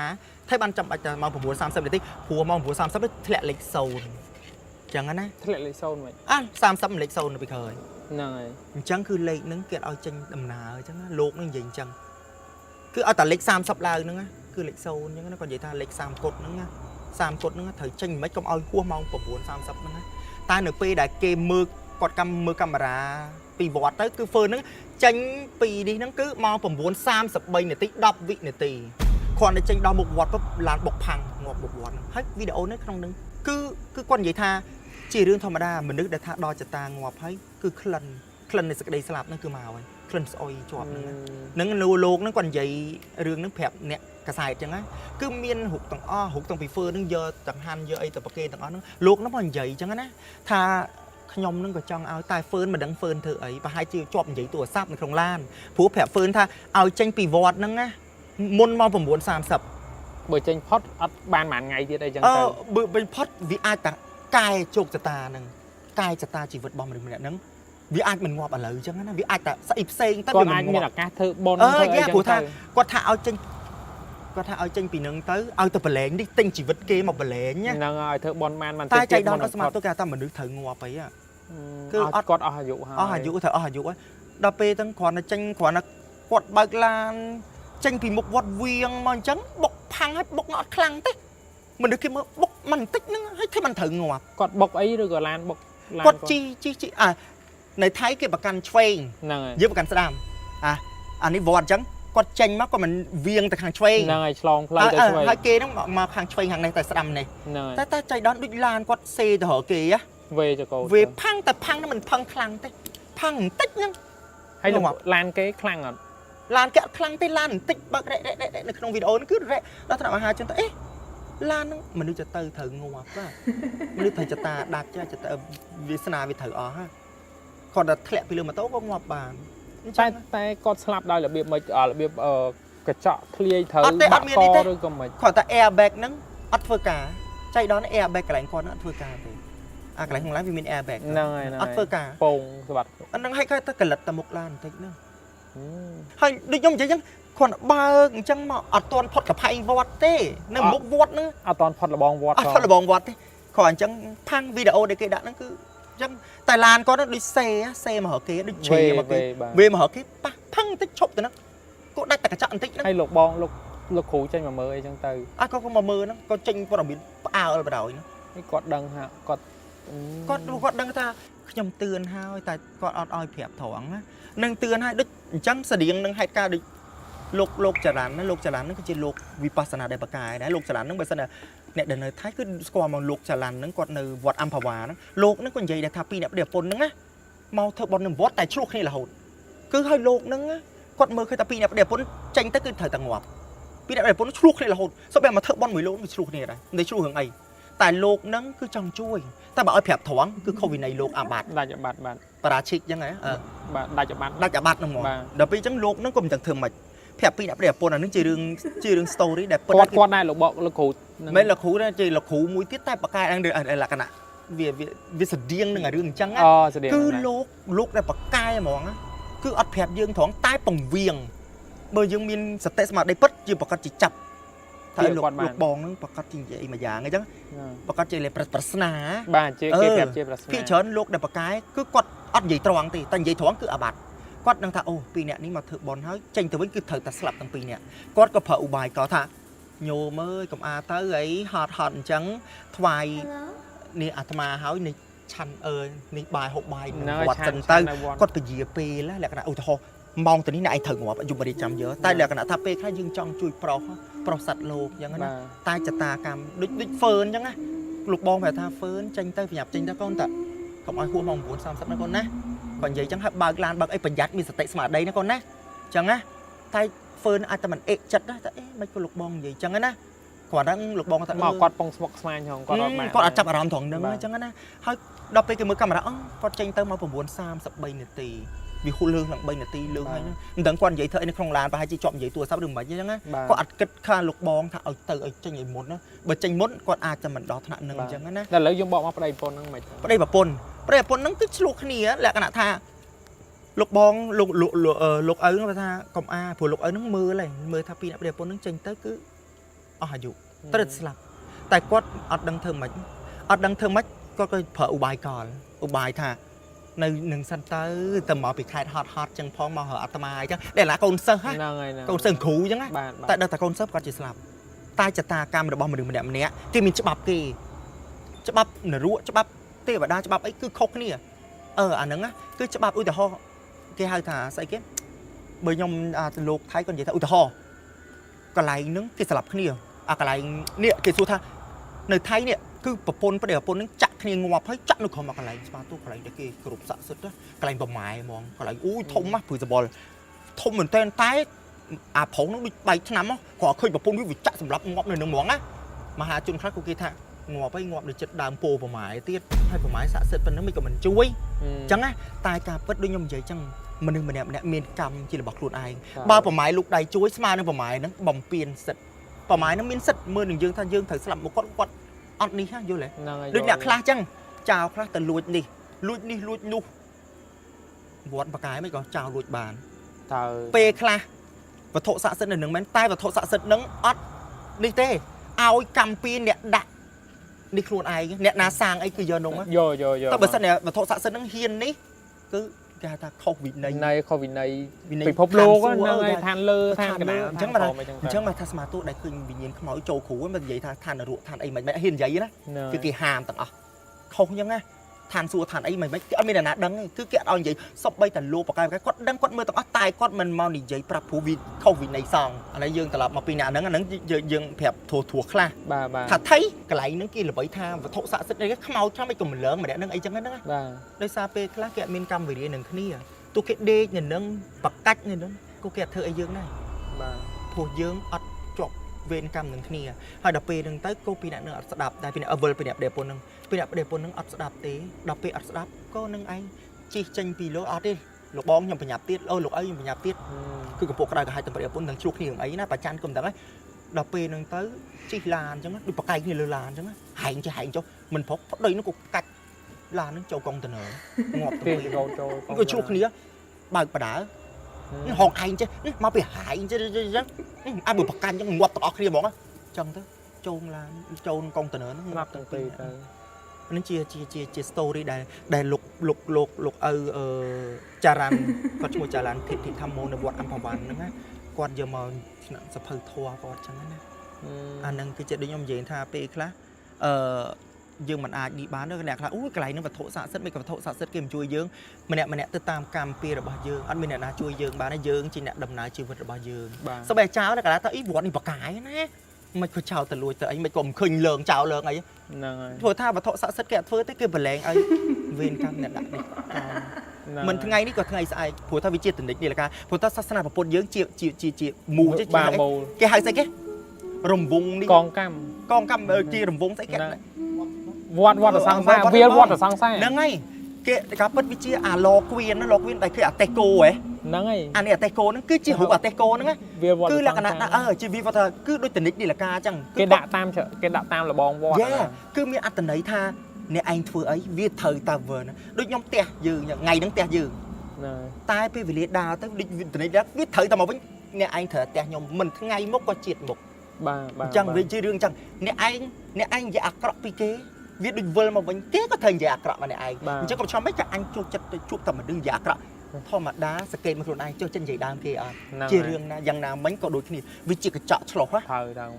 ថៃបានចាំបាច់តែម៉ោង 9:30 នាទីព្រោះម៉ោង 9:30 នេះធ្លាក់លេខ0ចឹងណា ធ្លាក់លេខ0មិន 30លេខ0នៅពីក្រោយ ហ្នឹងហើយ អញ្ចឹងគឺលេខហ្នឹងគេឲ្យចេញដំណើរអញ្ចឹងណាលោកនឹងនិយាយអញ្ចឹងគឺឲ្យតែលេខ30ឡើងហ្នឹងគឺលេខ0អញ្ចឹងណាគាត់និយាយថាលេខ30គុតហ្នឹងណា30គុតហ្នឹងត្រូវចេញមិនខ្មិចកុំឲ្យហួសម៉ោង 9:30 ហ្នឹងណាតែនៅពេលដែលគេមើលគាត់មើលកាមេរ៉ាពីវត្តទៅគឺហ្វឺនហ្នឹងចេញពីនេះហ្នឹងគឺម៉ោង 9:33 នាទី10វិនាទីគ្រាន់តែចេញដល់មុខវត្តปุ๊បឡានបុកផាំងងាប់មុខវត្តហ្នឹងហើយវីដេអូនេះក្នុងហ្នឹងគឺគាត់និយាយថាជារឿងធម្មតាមនុស្សដែលថាដល់ចតាងាប់ហើយគឺក្លិននៃសេចក្តីស្លាប់ហ្នឹងគឺមកហើយក្លិនស្អុយជាប់ហ្នឹងលោកហ្នឹងគាត់និយាយរឿងហ្នឹងប្រាប់អ្នកកសែតអញ្ចឹងណាគឺមានរូបទាំងអស់រូបទាំងពីហ្វឺនហ្នឹងយកទាំងហាន់យកអីទៅប្រគេទាំងអស់ហ្នឹងលោកហ្នឹងមកនិយាយអញ្ចឹងណាថាខ្ញុំនឹងក៏ចង់ឲ្យតែហ្វឺនមិនដឹងហ្វឺនធ្វើអីប្រហែលជាជាប់និយាយទូរស័ព្ទនៅក្នុងឡានព្រោះប្រាប់ហ្វឺនថាឲ្យចេញពីវត្តហ្នឹងណាមុនម៉ោង 9:30 បើចេញផុតអត់បានប៉ុន្មានថ្ងៃទៀតអីចឹងទៅ បើផុតវាអាចតែកែជោគជតាហ្នឹងកែចតាជីវិតរបស់មនុស្សម្នាក់ហ្នឹងវាអាចមិនងាប់ឥឡូវអញ្ចឹងណាវាអាចតែស្អីផ្សេងទៅ គាត់អាចមានឱកាសធ្វើបុណ្យធ្វើអីចឹង ព្រោះថា ទៅ គាត់ថាឲ្យចេញពីនឹងទៅឲ្យទៅប្រឡែងនេះទិញជីវិតគេមកប្រឡែងណា ហ្នឹងហើយធ្វើបុណ្យបាន តែចៃដន្យអត់ស្មានទៅគេថាមនុស្សត្រូវងាប់អីគឺអត់ គាត់អស់អាយុហើយ អស់អាយុត្រូវអស់អាយុហើយដល់ពេលហ្នឹងគ្រាន់តែចេញគ្រាន់តែគាត់បើកឡានចេញពីមុខវត្តវៀងមកអញ្ចឹងបុកផាំងហើយបុកអត់ខ្លាំងទេមនុស្សគេមើលបុកមិនបន្តិចហ្នឹងហើយធ្វើមិនត្រូវងាប់ គាត់បុកអីឬក៏ឡានបុកឡាន គាត់ជីនៅថៃគេប្រកាន់ឆ្វេង ហ្នឹងហើយ យើងប្រកាន់ស្ដាំអានេះវត្តអញ្ចឹងគាត់ចេញមកគាត់មិនវៀងទៅខាងឆ្វេង ហ្នឹងហើយឆ្លងផ្លូវទៅឆ្វេង ហើយគេហ្នឹងមកខាងឆ្វេងខាងនេះតែស្ដាំនេះ ហ្នឹងហើយ តែចៃដន្យដូចឡានគាត់សេទៅរកគេហ៎ វេចកោ វាផាំងតែផាំងហ្នឹងមិនផឹងខ្លាំងទេផាំងបន្តិចហ្នឹង ហើយឡានគេខ្លាំងអត់ ឡានគេអត់ខ្លាំងទេឡានបន្តិចបើករ៉េនៅក្នុងវីដេអូហ្នឹងគឺរ៉េដល់ថ្នាក់មហាជនទៅឡានហ្នឹងមនុស្សទៅត្រូវងាប់បាទមនុស្សត្រូវចតាដាច់ចតាវាសនាវាត្រូវអស់ហ្នឹងគាត់តែធ្លាក់ពីលើម៉ូតូក៏ងាប់បាន តែគាត់ស្លាប់ដោយរបៀបមិនរបៀបកញ្ចក់ធ្លាយត្រូវ អត់ទេអត់មាននេះទេ ឬក៏មិន គាត់តែ airbag ហ្នឹងអត់ធ្វើការចៃដន្យ airbag កន្លែងគាត់ហ្នឹងអត់ធ្វើការទេអាកន្លែងក្នុងឡានវាមាន airbag ហ្នឹងហើយ អត់ធ្វើការ ពងស្បាត់ អាហ្នឹងឲ្យគាត់ទៅកលិតតែមុខឡានបន្តិចហ្នឹងហើយដូចខ្ញុំនិយាយអញ្ចឹងគាត់បើកអញ្ចឹងមកអត់ទាន់ផុតកផែងវត្តទេនៅមុខវត្តហ្នឹង អត់តាន់ផុតលបងវត្ត អត់ផុតលបងវត្តទេគាត់អញ្ចឹងផាំងវីដេអូដែលគេដាក់ហ្នឹងគឺអញ្ចឹងតែឡានគាត់ដូចសេមករកគេដូចជ្រាមកគេវេមករកគេប៉ះផាំងបន្តិចឈប់ទៅហ្នឹងគាត់ដាច់តែកញ្ចក់បន្តិចហ្នឹង ហើយលោកបងលោកគ្រូចេញមកមើលអីចឹងទៅ គាត់មកមើលហ្នឹងគាត់ចេញព័ត៌មានផ្អើលបដ ாய் ហ្នឹង គាត់ដឹងហាគាត់ គាត់ដឹងថាខ្ញុំទឿនហើយតែគាត់អត់ឲ្យប្រាប់ត្រង់ណានឹងទឿនហើយដូចអញ្ចឹងស្តៀងនឹងហេតុការណ៍ដូចលោកចរន្តណាលោកចរន្តហ្នឹងគឺជាលោកវិបស្សនាដែលបកកាយដែរលោកចរន្តហ្នឹងបើសិន អ្នកដែលនៅថៃគឺស្គាល់មកលោកចល័នហ្នឹងគាត់នៅវត្តអមផាវ៉ាហ្នឹងលោកហ្នឹងក៏និយាយដែរថាពីអ្នកប្រពន្ធហ្នឹងណាមកធ្វើបុណ្យនៅវត្តតែឆ្លោះគ្នារហូតគឺឲ្យលោកហ្នឹងគាត់មើលឃើញថាពីអ្នកប្រពន្ធចេញទៅគឺត្រូវតែងាប់ពីអ្នកប្រពន្ធឆ្លោះគ្នារហូតសូម្បីមកធ្វើបុណ្យមួយលោកគឺឆ្លោះគ្នាដែរមិនឆ្លោះរឿងអីតែលោកហ្នឹងគឺចង់ជួយតែបើឲ្យប្រាប់ត្រង់គឺខុសវិន័យលោកអាបាត់ ដាច់បាត់បាទ បរាជិកអញ្ចឹងហ៎ បាទដាច់បាត់ ដាច់អាបាត់ហ្នឹងហ្មង បាទ ដល់ពេលអញ្ចឹងលោកហ្នឹងក៏មិនដឹងធ្វើម៉េចប្រាប់ពីអ្នកប្រពន្ធអាហ្នឹងជារឿង story ដែលពិត គាត់ដែរលោកបកលោកគ្រូ មិនលោកគ្រូទេជាលោកគ្រូមួយទៀតតែបកកែឡើងលក្ខណៈវាស្តៀងនឹងរឿងអញ្ចឹងណា អូស្តី គឺលោកដែលបកកែហ្មងណាគឺអត់ប្រាប់យើងត្រង់តែពង្វៀងបើយើងមានសតិស្មារតីពិតយើងប្រកាសជាចាប់តែលោកបងហ្នឹងប្រកាសជានិយាយមួយយ៉ាងអញ្ចឹងប្រកាសជាលេប្រស្នា បាទជាគេប្រាប់ជាប្រស្នា ពីច្រើនលោកដែលបកកែគឺគាត់អត់និយាយត្រង់ទេតែនិយាយត្រង់គឺអាបាត់គាត់នឹងថាអូពីរអ្នកនេះមកធ្វើបន់ហើយចេញទៅវិញគឺត្រូវតែស្លាប់ទាំងពីរអ្នកគាត់ក៏ប្រើឧបាយកថាញោមអើយកុំអាទៅអីហត់អញ្ចឹងថ្វាយនេះអាត្មាហើយនេះឆាន់នេះបាយហូបបាយវត្តសិនទៅគាត់ពជាពេលលក្ខណៈឧទាហរណ៍ម៉ោងទៅនេះអ្នកឯងត្រូវងាប់យំរៀបចាំយើតែលក្ខណៈថាពេលខ្លះយើងចង់ជួយប្រុសសัตว์លោកអញ្ចឹងណាតែចតាកម្មដូចហ្វឺនអញ្ចឹងណាលោកបងប្រាប់ថាហ្វឺនចេញទៅប្រញាប់ចេញទៅកូនតាកុំឲ្យហួសម៉ោង 9:30 ណាកូនណាគាត់និយាយអញ្ចឹងហើយបើកឡានបើកអីប្រយ័ត្នមានសតិស្មារតីណាកូនណាអញ្ចឹងណាតែហ្វឺនអាចតែមិនអេកចិត្តណាតែអេមិនក៏លោកបងនិយាយអញ្ចឹងណាគាត់ហ្នឹងលោកបងថាមកគាត់ពងស្មុកស្មាញហងគាត់អត់ចាប់អារម្មណ៍ត្រង់ហ្នឹងអញ្ចឹងណាហើយដល់ពេលគេមើលកាមេរ៉ាគាត់ចេញទៅមក 9:33 នាទីវាហួសលើសឡើង3នាទីលើសហើយមិនដឹងគាត់និយាយធ្វើអីនៅក្នុងឡានប្រហែលជាជាប់និយាយទូរស័ព្ទឬមិនអញ្ចឹងណាគាត់អត់គិតខាលោកបងថាឲ្យទៅឲ្យចេញឲ្យមុនណាបើចេញមុនគាត់អាចតែមិនដល់ថ្នាក់ហ្នឹងអញ្ចឹងណាតែឥឡូវយើងបកមកប្តីប្រពន្ធហ្នឹងមិនប្តីប្រពន្ធហ្នឹងគឺឆ្លោះគ្នាលក្ខណៈថាលោកបងលោកឪហ្នឹងថាកុំអាព្រោះលោកឪហ្នឹងមើលថាពីអ្នកប្តីប្រពន្ធហ្នឹងចេញទៅគឺអស់អាយុត្រូវស្លាប់តែគាត់អត់ដឹងធ្វើម៉េចគាត់ក៏ប្រើឧបាយកលឧបាយថានៅនឹងសិនទៅមកពីខេត្តហត់ចឹងផងមកអាត្មាអញ្ចឹងដែលឡាកូនសិស្សហ្នឹងហើយកូនសិស្សគ្រូអញ្ចឹងតែដល់តែកូនសិស្សគាត់ជាស្លាប់តែចតាកម្មរបស់មនុស្សម្នាក់គេមានច្បាប់គេច្បាប់នរកច្បាប់ទេវតាច្បាប់អីគឺខុសគ្នាអាហ្នឹងគឺច្បាប់ឧទាហរណ៍គេហៅថាស្អីគេបើខ្ញុំលោកថៃគាត់និយាយថាឧទាហរណ៍កន្លែងហ្នឹងគេស្លាប់គ្នាកន្លែងនេះគេសួរថានៅថៃនេះគឺប្រពន្ធប្តីប្រពន្ធនឹងចាក់គ្នាងាប់ហើយចាក់នៅក្រុមមកកន្លែងស្វាទូកន្លែងដែលគេគ្រប់ស័ក្តិសិទ្ធិកន្លែងប្រម៉ែហ្មងកន្លែងអូយធំណាស់ព្រឺសបល់ធំមែនតែអាប្រងនឹងដូចបែកឆ្នាំគាត់ឃើញប្រពន្ធវាចាក់សម្រាប់ងាប់នៅនឹងហ្មងណាមហាជនខ្លះក៏គេថាងាប់ហើយងាប់នៅចិត្តដើមពោប្រម៉ែទៀតហើយប្រម៉ែស័ក្តិសិទ្ធិប៉ុណ្ណឹងមិនក៏មិនជួយអញ្ចឹងណាតែការពិតដូចខ្ញុំនិយាយអញ្ចឹងមនុស្សម្នាក់មានកម្មជារបស់ខ្លួនឯងបើប្រម៉ែលោកដៃជួយស្មើនឹងប្រម៉ែហ្នឹងបំពេញសិទ្ធិប្រម៉ែហ្នឹងមានសិទ្ធិមើលនឹងយើងថាយើងត្រូវស្លាប់មកគាត់អត់នេះយល់ទេដូចអ្នកខ្លះចឹងចៅខ្លះទៅលួចនេះលួចនោះវត្តបកាយមិនក៏ចៅលួចបានតើពេលខ្លះវត្ថុស័ក្តិសិទ្ធិនៅនឹងមែនតែវត្ថុស័ក្តិសិទ្ធិនឹងអត់នេះទេឲ្យកម្មពីអ្នកដាក់នេះខ្លួនឯងអ្នកណាសាងអីគឺយកនោះយកតែបើសិនវត្ថុស័ក្តិសិទ្ធិនឹងហ៊ាននេះគឺគេហៅថាខុសវិន័យខុសវិន័យពិភពលោកហ្នឹងហើយឋានលើឋានកណ្ដាលអញ្ចឹងមកថាស្មាតូដែលឃើញវិញ្ញាណខ្មោចចូលគ្រូមិននិយាយថាឋាននរកឋានអីមិនហ៊ាននិយាយណាគឺគេហាមទាំងអស់ខុសអញ្ចឹងណាឋានសួគ៌ឋានអីមិនគេអត់មានអ្នកណាដឹងទេគឺគេអត់ឲ្យនិយាយសពបីតែលោកបកាយគាត់ដឹងគាត់មើលទាំងអស់តែគាត់មិនមកនិយាយប្រាប់ព្រោះវាខុសវិន័យសង្ឃអានេះយើងត្រឡប់មកពីអ្នកហ្នឹងយើងប្រាប់ធัวខ្លះថាថៃកន្លែងហ្នឹងគេល្បីថាវត្ថុស័ក្តិសិទ្ធិនេះខ្មោចខ្លះមិនក៏ម្លងម្នាក់ហ្នឹងអីចឹងហ្នឹងណាដោយសារពេលខ្លះគេអត់មានកម្មវិរិយនឹងគ្នាទោះគេដេកនៅនឹងបកាច់នៅនឹងក៏គេអត់ធ្វើអីយើងដែរព្រោះយើងអត់ជាប់វេនកម្មនឹងគ្នាហើយដល់ពេលហ្នឹងទៅក៏ពីអ្នកនឹងអត់ស្ដាប់តែពីអ្នកអវលពីអ្នកប្រពន្ធហ្នឹងពីអ្នកប្រពន្ធហ្នឹងអត់ស្ដាប់ទេដល់ពេលអត់ស្ដាប់ក៏នឹងឯងជិះចេញពីលោកអត់ទេលោកបងខ្ញុំប្រញាប់ទៀតលោកអីខ្ញុំប្រញាប់ទៀតគឺកំពុងក្តៅក្រហាយទាំងប្រពន្ធនឹងជួបគ្នានឹងអីណាប្រច័នគុំដឹងហើយដល់ពេលហ្នឹងទៅជិះឡានអញ្ចឹងដូចបកាយគ្នាលើឡានអញ្ចឹងហែងចុះមិនព្រោះប្តីនោះក៏កាច់ឡាននឹងចូលកុងតឺន័រងាប់ទៅចូលក៏ជួបគ្នាបើកបដាហងឯងចេះមកពីហាយចេះអាបើប្រកាន់អញ្ចឹងងាប់ទាំងអស់គ្នាហ្មងអញ្ចឹងទៅចូលឡានចូលកុងតឺន័រហ្នឹងងាប់ទាំងពីរទៅនេះជា story ដែលលោកឪចារ៉ាន់គាត់ឈ្មោះចារ៉ាន់ធីធម្មនៅវត្តអមផាវ៉ាន់ហ្នឹងណាគាត់យកមកសភៅធัวគាត់អញ្ចឹងណាអាហ្នឹងគឺជាដូចខ្ញុំនិយាយថាពេលខ្លះយើងមិនអាចនេះបានទេអ្នកខ្លះអូយកន្លែងហ្នឹងវត្ថុស័ក្តិសិទ្ធិមិនក៏វត្ថុស័ក្តិសិទ្ធិគេមិនជួយយើងម្នាក់ទៅតាមកម្មពីរបស់យើងអត់មានអ្នកណាជួយយើងបានទេយើងជាអ្នកដំណើរជីវិតរបស់យើងសូម្បីចោលតែកន្លែងទៅអីវត្តនេះបកាយណា មិនក៏ចោលទៅលួចទៅអីមិនក៏មិនឃើញលើងចោលលើងអី ហ្នឹងហើយ ធ្វើថាវត្ថុស័ក្តិសិទ្ធិគេអត់ធ្វើទេគេប្រឡែងឲ្យវេនកម្មអ្នកដាក់នេះមិនថ្ងៃនេះក៏ថ្ងៃស្អែកព្រោះថាវាជាតនិចនេះលកាព្រោះថាសាសនាពុទ្ធយើងជាមូលគេហៅស្អីគេរង្វង់នេះ កងកម្មក ងកម្មជារង្វង់ស្អីគេ វត្តសង្សារវាលវត្តសង្សារ ហ្នឹងហើយគេការពិតវាជាអាឡកវៀនឡកវៀនតែគេអតេកូហ៎ ហ្នឹងហើយ អានេះអតេកូហ្នឹងគឺជារូបអតេកូហ្នឹង វាលវត្ត គឺលក្ខណៈជាវាថាគឺដូចតនិចនេះលកាអញ្ចឹង គេដាក់តាមលបងវត្ត គឺមានអត្តន័យថាអ្នកឯងធ្វើអីវាត្រូវតាមវើណាដូចខ្ញុំផ្ទះយើងថ្ងៃហ្នឹងផ្ទះយើងតែពេលវេលាដើរទៅដូចតនិចវាត្រូវតែមកវិញអ្នកឯងត្រូវផ្ទះខ្ញុំមិនថ្ងៃមុខក៏ជាតិមុខ បាទ អញ្ចឹងវាជារឿងអញ្ចឹងអ្នកឯងនិយាយអាក្រក់ពីគេវាដូចវិលមកវិញគេក៏ត្រូវនិយាយអាក្រក់មកអ្នកឯងអញ្ចឹងក៏ប្រឆាំមិនក៏អញជួបចិត្តទៅជួបតែមនុស្សនិយាយអាក្រក់ធម្មតាសង្កេតមកខ្លួនឯងចុះចិត្តនិយាយដើមគេអត់ជារឿងណាយ៉ាងណាមិញក៏ដូចគ្នាវាជាកញ្ចក់ឆ្លុះ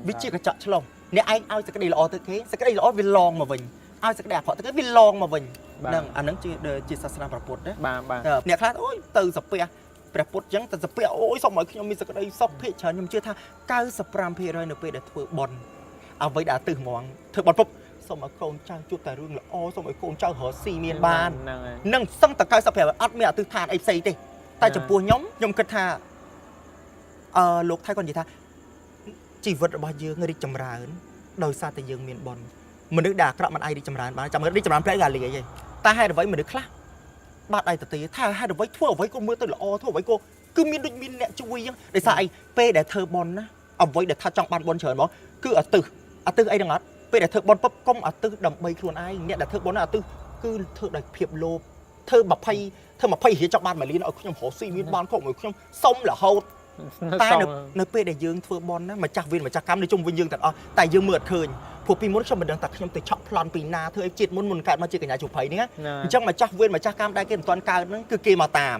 វាជាកញ្ចក់ឆ្លុះអ្នកឯងឲ្យសក្តីល្អទៅគេសក្តីល្អវាឡងមកវិញឲ្យសក្តីអាក្រក់ទៅគេវាឡងមកវិញហ្នឹងអាហ្នឹងជាសាសនាព្រះពុទ្ធណា បាទ អ្នកខ្លះអូយទៅសាពះព្រះពុទ្ធអញ្ចឹងទៅសាពះអូយសូមឲ្យខ្ញុំមានសក្តីសុខភាកច្រើនខ្ញុំជឿថា 95% នៅពេលដែលធ្វើបុណ្យអ្វីដែលទិសហ្មងធ្វើបុណ្យពុបសូមឲ្យកូនចៅជួបតែរឿងល្អសូមឲ្យកូនចៅរកស៊ីមានបាន ហ្នឹងហើយ នឹងសឹងតែ 95% អត់មានអតិថានអីផ្សេងទេតែចំពោះខ្ញុំគិតថាលោកថៃគាត់និយាយថាជីវិតរបស់យើងរីកចម្រើនដោយសារតែយើងមានបុណ្យមនុស្សដែលអាក្រក់មិនអាចរីកចម្រើនបានចាំរីកចម្រើនផ្លែកាលីអីតែហេតុអ្វីមនុស្សខ្លះបាត់ដៃទៅទីថាហេតុអ្វីធ្វើអ្វីក៏មើលទៅល្អធ្វើអ្វីក៏គឺមានដូចមានអ្នកជួយអញ្ចឹងដោយសារអីពេលដែលធ្វើបុណ្យណាអ្វីដែលថាចង់បានបុណ្យច្រើនហ្មងគឺអតិសអីហ្នឹងអត់ពេលដែលធ្វើបុណ្យពុបកុំអតិសដើម្បីខ្លួនឯងអ្នកដែលធ្វើបុណ្យអតិសគឺធ្វើដោយភាពលោភធ្វើ20រៀលចង់បាន1លានឲ្យខ្ញុំរកស៊ីមានបានខុសមួយខ្ញុំសុំរហូតតែនៅពេលដែលយើងធ្វើបុណ្យណាម្ចាស់វេនម្ចាស់កម្មនៅជុំវិញយើងទាំងអស់តែយើងមើលអត់ឃើញព្រោះពីមុនខ្ញុំមិនដឹងថាខ្ញុំទៅឆក់ប្លន់ពីណាធ្វើឲ្យជាតិមុនកើតមកជាកញ្ញាជភ័យនេះអញ្ចឹងម្ចាស់វេនម្ចាស់កម្មដែលគេមិនទាន់កើតហ្នឹងគឺគេមកតាម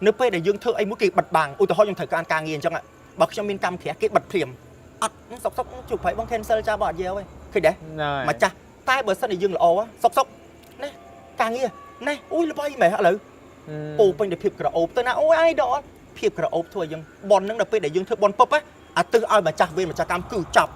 នៅពេលដែលយើងធ្វើអីមួយគេបិទបាំងឧទាហរណ៍ខ្ញុំត្រូវការងារអញ្ចឹងបើខ្ញុំមានកម្មក្រាស់គេបិទព្រាមអត់សុកជភ័យបង cancel ចាបើអត់យកទេឃើញទេម្ចាស់តែបើសិនជាយើងល្អសុកណាការងារណែអូយល្បីមែនឥឡូវពោពេញដោយភាពក្រអូបទៅណាអូយអីដល់ភាពក្រអូបធ្វើឲ្យយើងបនហ្នឹងដល់ពេលដែលយើងធ្វើបនពុបអាទិសឲ្យម្ចាស់វេនម្ចាស់កម្មគឺចាប់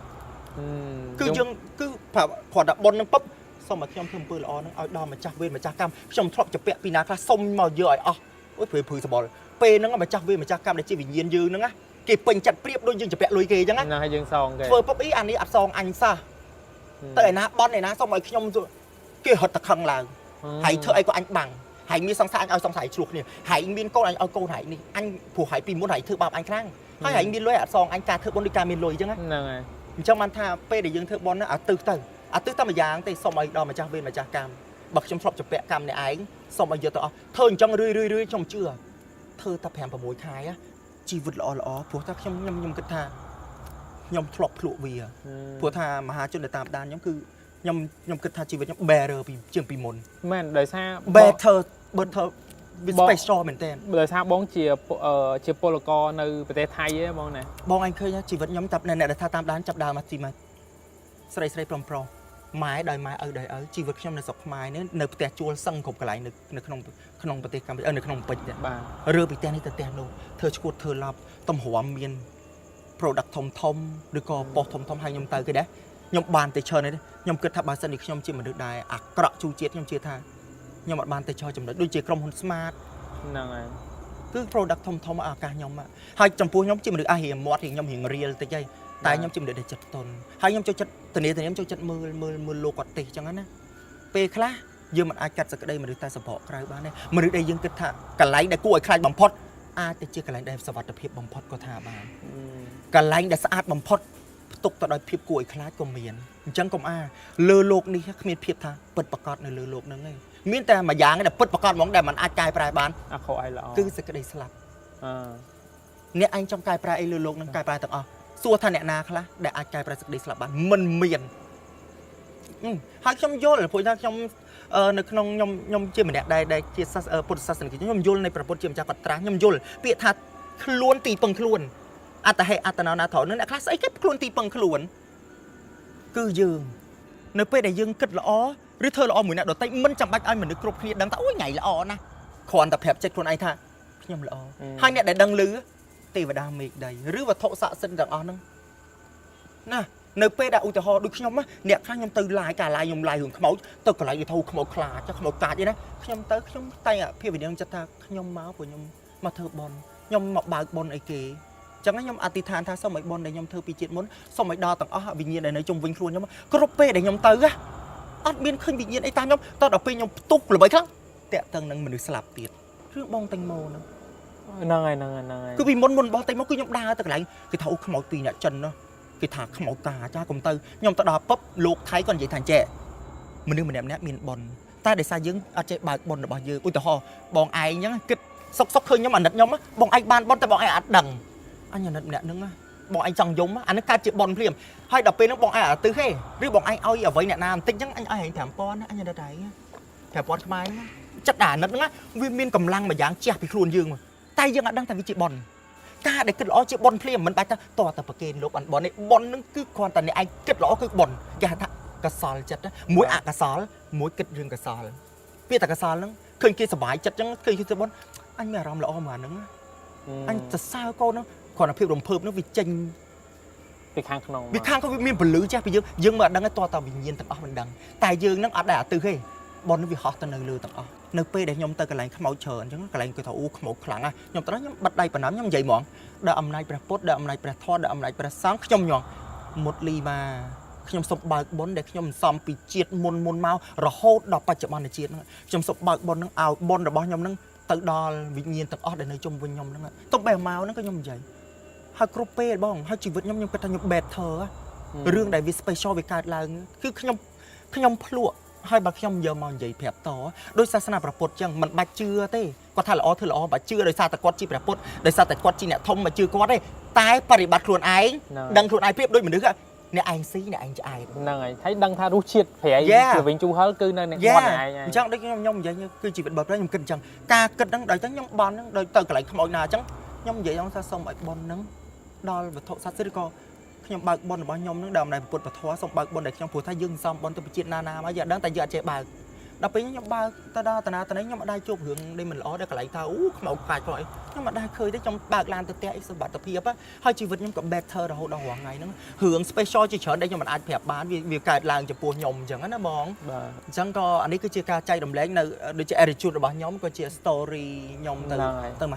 គឺយើងគឺប្រាប់គាត់ថាបនហ្នឹងពុបសូមឲ្យខ្ញុំធ្វើអំពើល្អហ្នឹងឲ្យដល់ម្ចាស់វេនម្ចាស់កម្មខ្ញុំធ្លាប់ជពាក់ពីណាខ្លះសុំមកយកឲ្យអស់អូយព្រឺសបល់ពេលហ្នឹងម្ចាស់វេនម្ចាស់កម្មដែលជាវិញ្ញាណយើងហ្នឹងគេពេញចិត្តព្រៀបដូចយើងជពាក់លុយគេអញ្ចឹងណាហើយយើងសងគេធ្វើពុបអីអានេះអត់សងអញសោះទៅឯណាបនឯណាសូមឲ្យខ្ញុំគេហត់តខឹងឡើងហើយធ្វើអីក៏អញបាំងហើយមានសង្សារអញឲ្យសង្សារឆ្លោះគ្នាហើយមានកូនអញឲ្យកូនហើយនេះអញព្រោះហើយពីមុនហើយធ្វើបាបអញខ្លាំងហើយហើយមានលុយអត់សងអញការធ្វើបុណ្យដូចការមានលុយអញ្ចឹងហ្នឹងហើយអញ្ចឹងបានថាពេលដែលយើងធ្វើបុណ្យអាទិសទៅតែម្យ៉ាងទេសុំឲ្យដល់ម្ចាស់វេនម្ចាស់កម្មបើខ្ញុំធ្លាប់ជពាក់កម្មអ្នកឯងសុំឲ្យយកទៅអស់ធ្វើអញ្ចឹងរឿយខ្ញុំជឿធ្វើតែ5 6ខែជីវិតល្អព្រោះថាខ្ញុំគិតថាខ្ញុំធ្លាប់ភ្លក់វាព្រោះថាមហាជនដែលតាមដានខ្ញុំគឺខ្ញុំគិតថាជីវិតខ្ញុំ better ជាងពីមុនមែនដោយសារ better វា special មែនតើដោយសារបងជាពលករនៅប្រទេសថៃទេបងណាបងអញឃើញជីវិតខ្ញុំតាប់អ្នកដែលថាតាមដានចាប់ដើមមកទីមកស្រីប្រុសម៉ែដោយម៉ែឪដោយឪជីវិតខ្ញុំនៅស្រុកខ្មែរនេះនៅផ្ទះជួលសឹងគ្រប់កន្លែងនៅក្នុងប្រទេសកម្ពុជានៅក្នុងពេជ្របាទរើពីផ្ទះនេះទៅផ្ទះនោះធ្វើឈួតធ្វើឡប់ទំរំមាន product ធំឬក៏ប៉ុស្តិ៍ធំហើយខ្ញុំទៅគេដែរខ្ញុំបានទៅច្រើននេះខ្ញុំគិតថាបើសិនជាខ្ញុំជាមនុស្សដែរអាក្រក់ជួជាតិខ្ញុំជឿថាខ្ញុំអត់បានទៅចូលចំណុចដូចជាក្រុមហ៊ុន Smart ហ្នឹងហើយគឺ product ធំអាកាសខ្ញុំហើយចំពោះខ្ញុំជាមនុស្សរៀងមាត់ខ្ញុំរៀងរៀលតិចហើយតែខ្ញុំជាមនុស្សដែលចិត្តតុនហើយខ្ញុំចូលចិត្តធានាខ្ញុំចូលចិត្តមើលលោកគាត់ទេសអញ្ចឹងណាពេលខ្លះយើងមិនអាចកាត់សក្តីមនុស្សតែសម្បកក្រៅបានទេមនុស្សដែលយើងគិតថាកន្លែងដែលគួរឲ្យខ្លាចបំផុតអាចទៅជាកន្លែងដែលសុវត្ថិភាពបំផុតក៏ថាបានកន្លែងដែលស្អាតបំផុតផ្ទុកទៅដោយភាពគួរឲ្យខ្លាចក៏មានអញ្ចឹងកុំលើលោកនេះគ្មានភាពថាពិតប្រកបនៅលើលោកហ្នឹងឯងមានតែមួយយ៉ាងដែលពិតប្រកបហ្មងដែលมันអាចកែប្រែបានអាខុសអីល្អគឺសេចក្តីស្លាប់អ្នកឯងចង់កែប្រែអីលើលោកហ្នឹងកែប្រែទាំងអស់សួរថាអ្នកណាខ្លះដែលអាចកែប្រែសេចក្តីស្លាប់បានមិនមានហើយខ្ញុំយល់ព្រោះថាខ្ញុំនៅក្នុងខ្ញុំជាម្នាក់ដែលជាពុទ្ធសាសនិកខ្ញុំយល់នៃព្រះពុទ្ធជាម្ចាស់គាត់ត្រាស់ខ្ញុំយល់ពាក្យថាខ្លួនទីពឹងខ្លួនអត្តហេអត្តនោណាថោនឹងអ្នកខ្លះស្អីគេខ្លួនទីពឹងខ្លួនគឺយើងនៅពេលដែលយើងគិតល្អឬធ្វើល្អមួយអ្នកដទៃមិនចាំបាច់ឲ្យមនុស្សគ្រប់គ្នាដឹងថាអូយថ្ងៃល្អណាស់គ្រាន់តែប្រាប់ចិត្តខ្លួនឯងថាខ្ញុំល្អហើយអ្នកដែលដឹងឮទេវតាមេឃដីឬវត្ថុស័ក្តិសិទ្ធិទាំងអស់ហ្នឹង ណានៅពេលដែលឧទាហរណ៍ដូចខ្ញុំអ្នកខ្លះខ្ញុំទៅឡាយការឡាយខ្ញុំឡាយរឿងខ្មោចទៅកន្លែងទៅធូរខ្មោចខ្លាចខ្មោចកាចអីណាខ្ញុំទៅខ្ញុំតែភាពវិញ្ញាណចិត្តថាខ្ញុំមកព្រោះខ្ញុំមកធ្វើបន់ខ្ញុំមកបើកបន់អីគេចឹងខ្ញុំអធិដ្ឋានថាសូមឲ្យបន់ដែលខ្ញុំធ្វើពីជាតិមុនសូមឲ្យដល់ទាំងអស់វិញ្ញាណដែលនៅជុំវិញខ្លួនខ្ញុំគ្រប់ពេលដែលខ្ញុំទៅអត់មានឃើញវិញ្ញាណអីតាមខ្ញុំតដល់ពេលខ្ញុំផ្ទុះល្បីខ្លាំងតាក់តឹងនឹងមនុស្សស្លាប់ទៀតរឿងបងតែងម៉ូហ្នឹង ហ្នឹងហើយ គឺពីមុនបងតែងម៉ូគឺខ្ញុំដើរទៅកន្លែងគេថាអូខ្មោចពីរអ្នកចិនណាគេថាខ្មោចកាចាកុំទៅខ្ញុំទៅដល់ពឹបលោកថៃគាត់និយាយថាចេះមនុស្សម្នាក់មានបនតែដោយសារយើងអត់ចេះបើកបនរបស់យើងឧទាហរណ៍បងឯងអញ្ចឹងគិតសុកឃើញខ្ញុំអាណិតខ្ញុំបងឯងបានបនតែបងឯងអត់ដឹងអញអាណិតម្នាក់ហ្នឹងបងឯងចង់យំអានឹងកើតជាបនភ្លាមហើយដល់ពេលហ្នឹងបងឯងអត់ទិសទេឬបងឯងឲ្យអ្វីអ្នកណាបន្តិចអញ្ចឹងអញឲ្យ5000ណាអញអត់ដែរ5000ខ្មែរហ្នឹងចិត្តអាណិតហ្នឹងវាមានកម្លាំងមួយយ៉ាងជះពីខ្លួនយើងតែយើងអត់ដឹងថាវាជាបនការដែលគិតល្អជាបនភ្លាមមិនបាច់ថាតើប្រកេនលោកអត់បននេះបនហ្នឹងគឺគ្រាន់តែអ្នកឯងគិតល្អគឺបនគេហៅថាកសលចិត្តមួយអកសលមួយគិតរឿងកសលពាក្យតែកសលហ្នឹងឃើញគេសុបាយចិត្តអញ្ចឹងឃើញគេទៅបនអញមានអារម្មណ៍ល្អមកអាហ្នឹងអញសរសើរកូនហ្នឹងគ្រាន់តែភាពរំភើបហ្នឹងវាចេញ ពីខាងក្នុង វាខាងក៏វាមានពលឺចេះពីយើងមិនដឹងទេតើតើវិញ្ញាណទាំងអស់មិនដឹងតែយើងហ្នឹងអត់ដែរអាទិសទេបនវាហោះទៅនៅលើទាំងអស់នៅពេលដែលខ្ញុំទៅកន្លែងខ្មោចច្រើនអញ្ចឹងកន្លែងគេថាអូខ្មោចខ្លាំងណាស់ខ្ញុំទៅខ្ញុំបិទដៃបណ្ដាំខ្ញុំនិយាយហ្មងដល់អំណាចព្រះពុទ្ធដល់អំណាចព្រះធម៌ដល់អំណាចព្រះសង្ឃខ្ញុំញងមុតលីម៉ាខ្ញុំសូមបើកបនដែលខ្ញុំសំពីជាតិមុនមករហូតដល់បច្ចុប្បន្នជាតិហ្នឹងខ្ញុំសូមបើកបនហ្នឹងឲ្យបនរបស់ខ្ញុំហ្នឹងទៅដល់វិញ្ញាណទាំងអស់ដែលនៅជុំវិញខ្ញុំហ្នឹងទុកបែរមកហ្នឹងក៏ខ្ញុំនិយាយហើយគ្រប់ពេលបងហើយជីវិតខ្ញុំគិតថាខ្ញុំ better រឿងដែលវា special វាកើតឡើងគឺខ្ញុំភ្លក់ហើយបើខ្ញុំយកមកនិយាយប្រាប់តដោយសាសនាព្រះពុទ្ធចឹងមិនបាច់ជឿទេគាត់ថាល្អធ្វើល្អបើជឿដោយសារតែគាត់ជាព្រះពុទ្ធដោយសារតែគាត់ជាអ្នកធំមកជឿគាត់ទេតែបរិបត្តិខ្លួនឯងដឹងខ្លួនឯងប្រៀបដូចមនុស្សអ្នកឯងស៊ីអ្នកឯងឆ្អែត ហ្នឹងហើយហើយដឹងថារសជាតិប្រៃជាវិញជូរហឹលគឺនៅនឹងមាត់ឯងហើយ អញ្ចឹងដូចខ្ញុំនិយាយគឺជីវិតបើខ្ញុំគិតអញ្ចឹងការគិតហ្នឹងដល់ចឹងខ្ញុំបន់ហ្នឹងដល់ទៅកន្លែងខ្មោចណាអញ្ចឹងខ្ញុំនិយាយអង្គថាសូមឲ្យបន់ហ្នឹងដល់វត្ថុស័ក្តិសិទ្ធិឬក៏ខ្ញុំបើកបនរបស់ខ្ញុំនឹងដើមនៃពុទ្ធពធសូមបើកបនដែលខ្ញុំព្រោះថាយើងសំបនទៅជាតិណាមកយើងអត់ដឹងតែយើងអត់ចេះបើកដល់ពេលខ្ញុំបើកទៅដល់តាណាតានេះខ្ញុំអត់ដែរជួបរឿងដែលមិនល្អដល់កន្លែងថាអូខ្មោចខ្លាចខ្លោចខ្ញុំអត់ដែរឃើញទេខ្ញុំបើកឡានទៅផ្ទះអីសុខភាពហើយជីវិតខ្ញុំក៏ better រហូតដល់រាល់ថ្ងៃហ្នឹងរឿង special ជាច្រើនដែលខ្ញុំមិនអាចប្រាប់បានវាកើតឡើងចំពោះខ្ញុំអញ្ចឹងណាបងបាទអញ្ចឹងក៏អានេះគឺជាការចែករំលែកនៅដូចជា attitude របស់ខ្ញុំក៏ជា story ខ្ញុំទៅមហា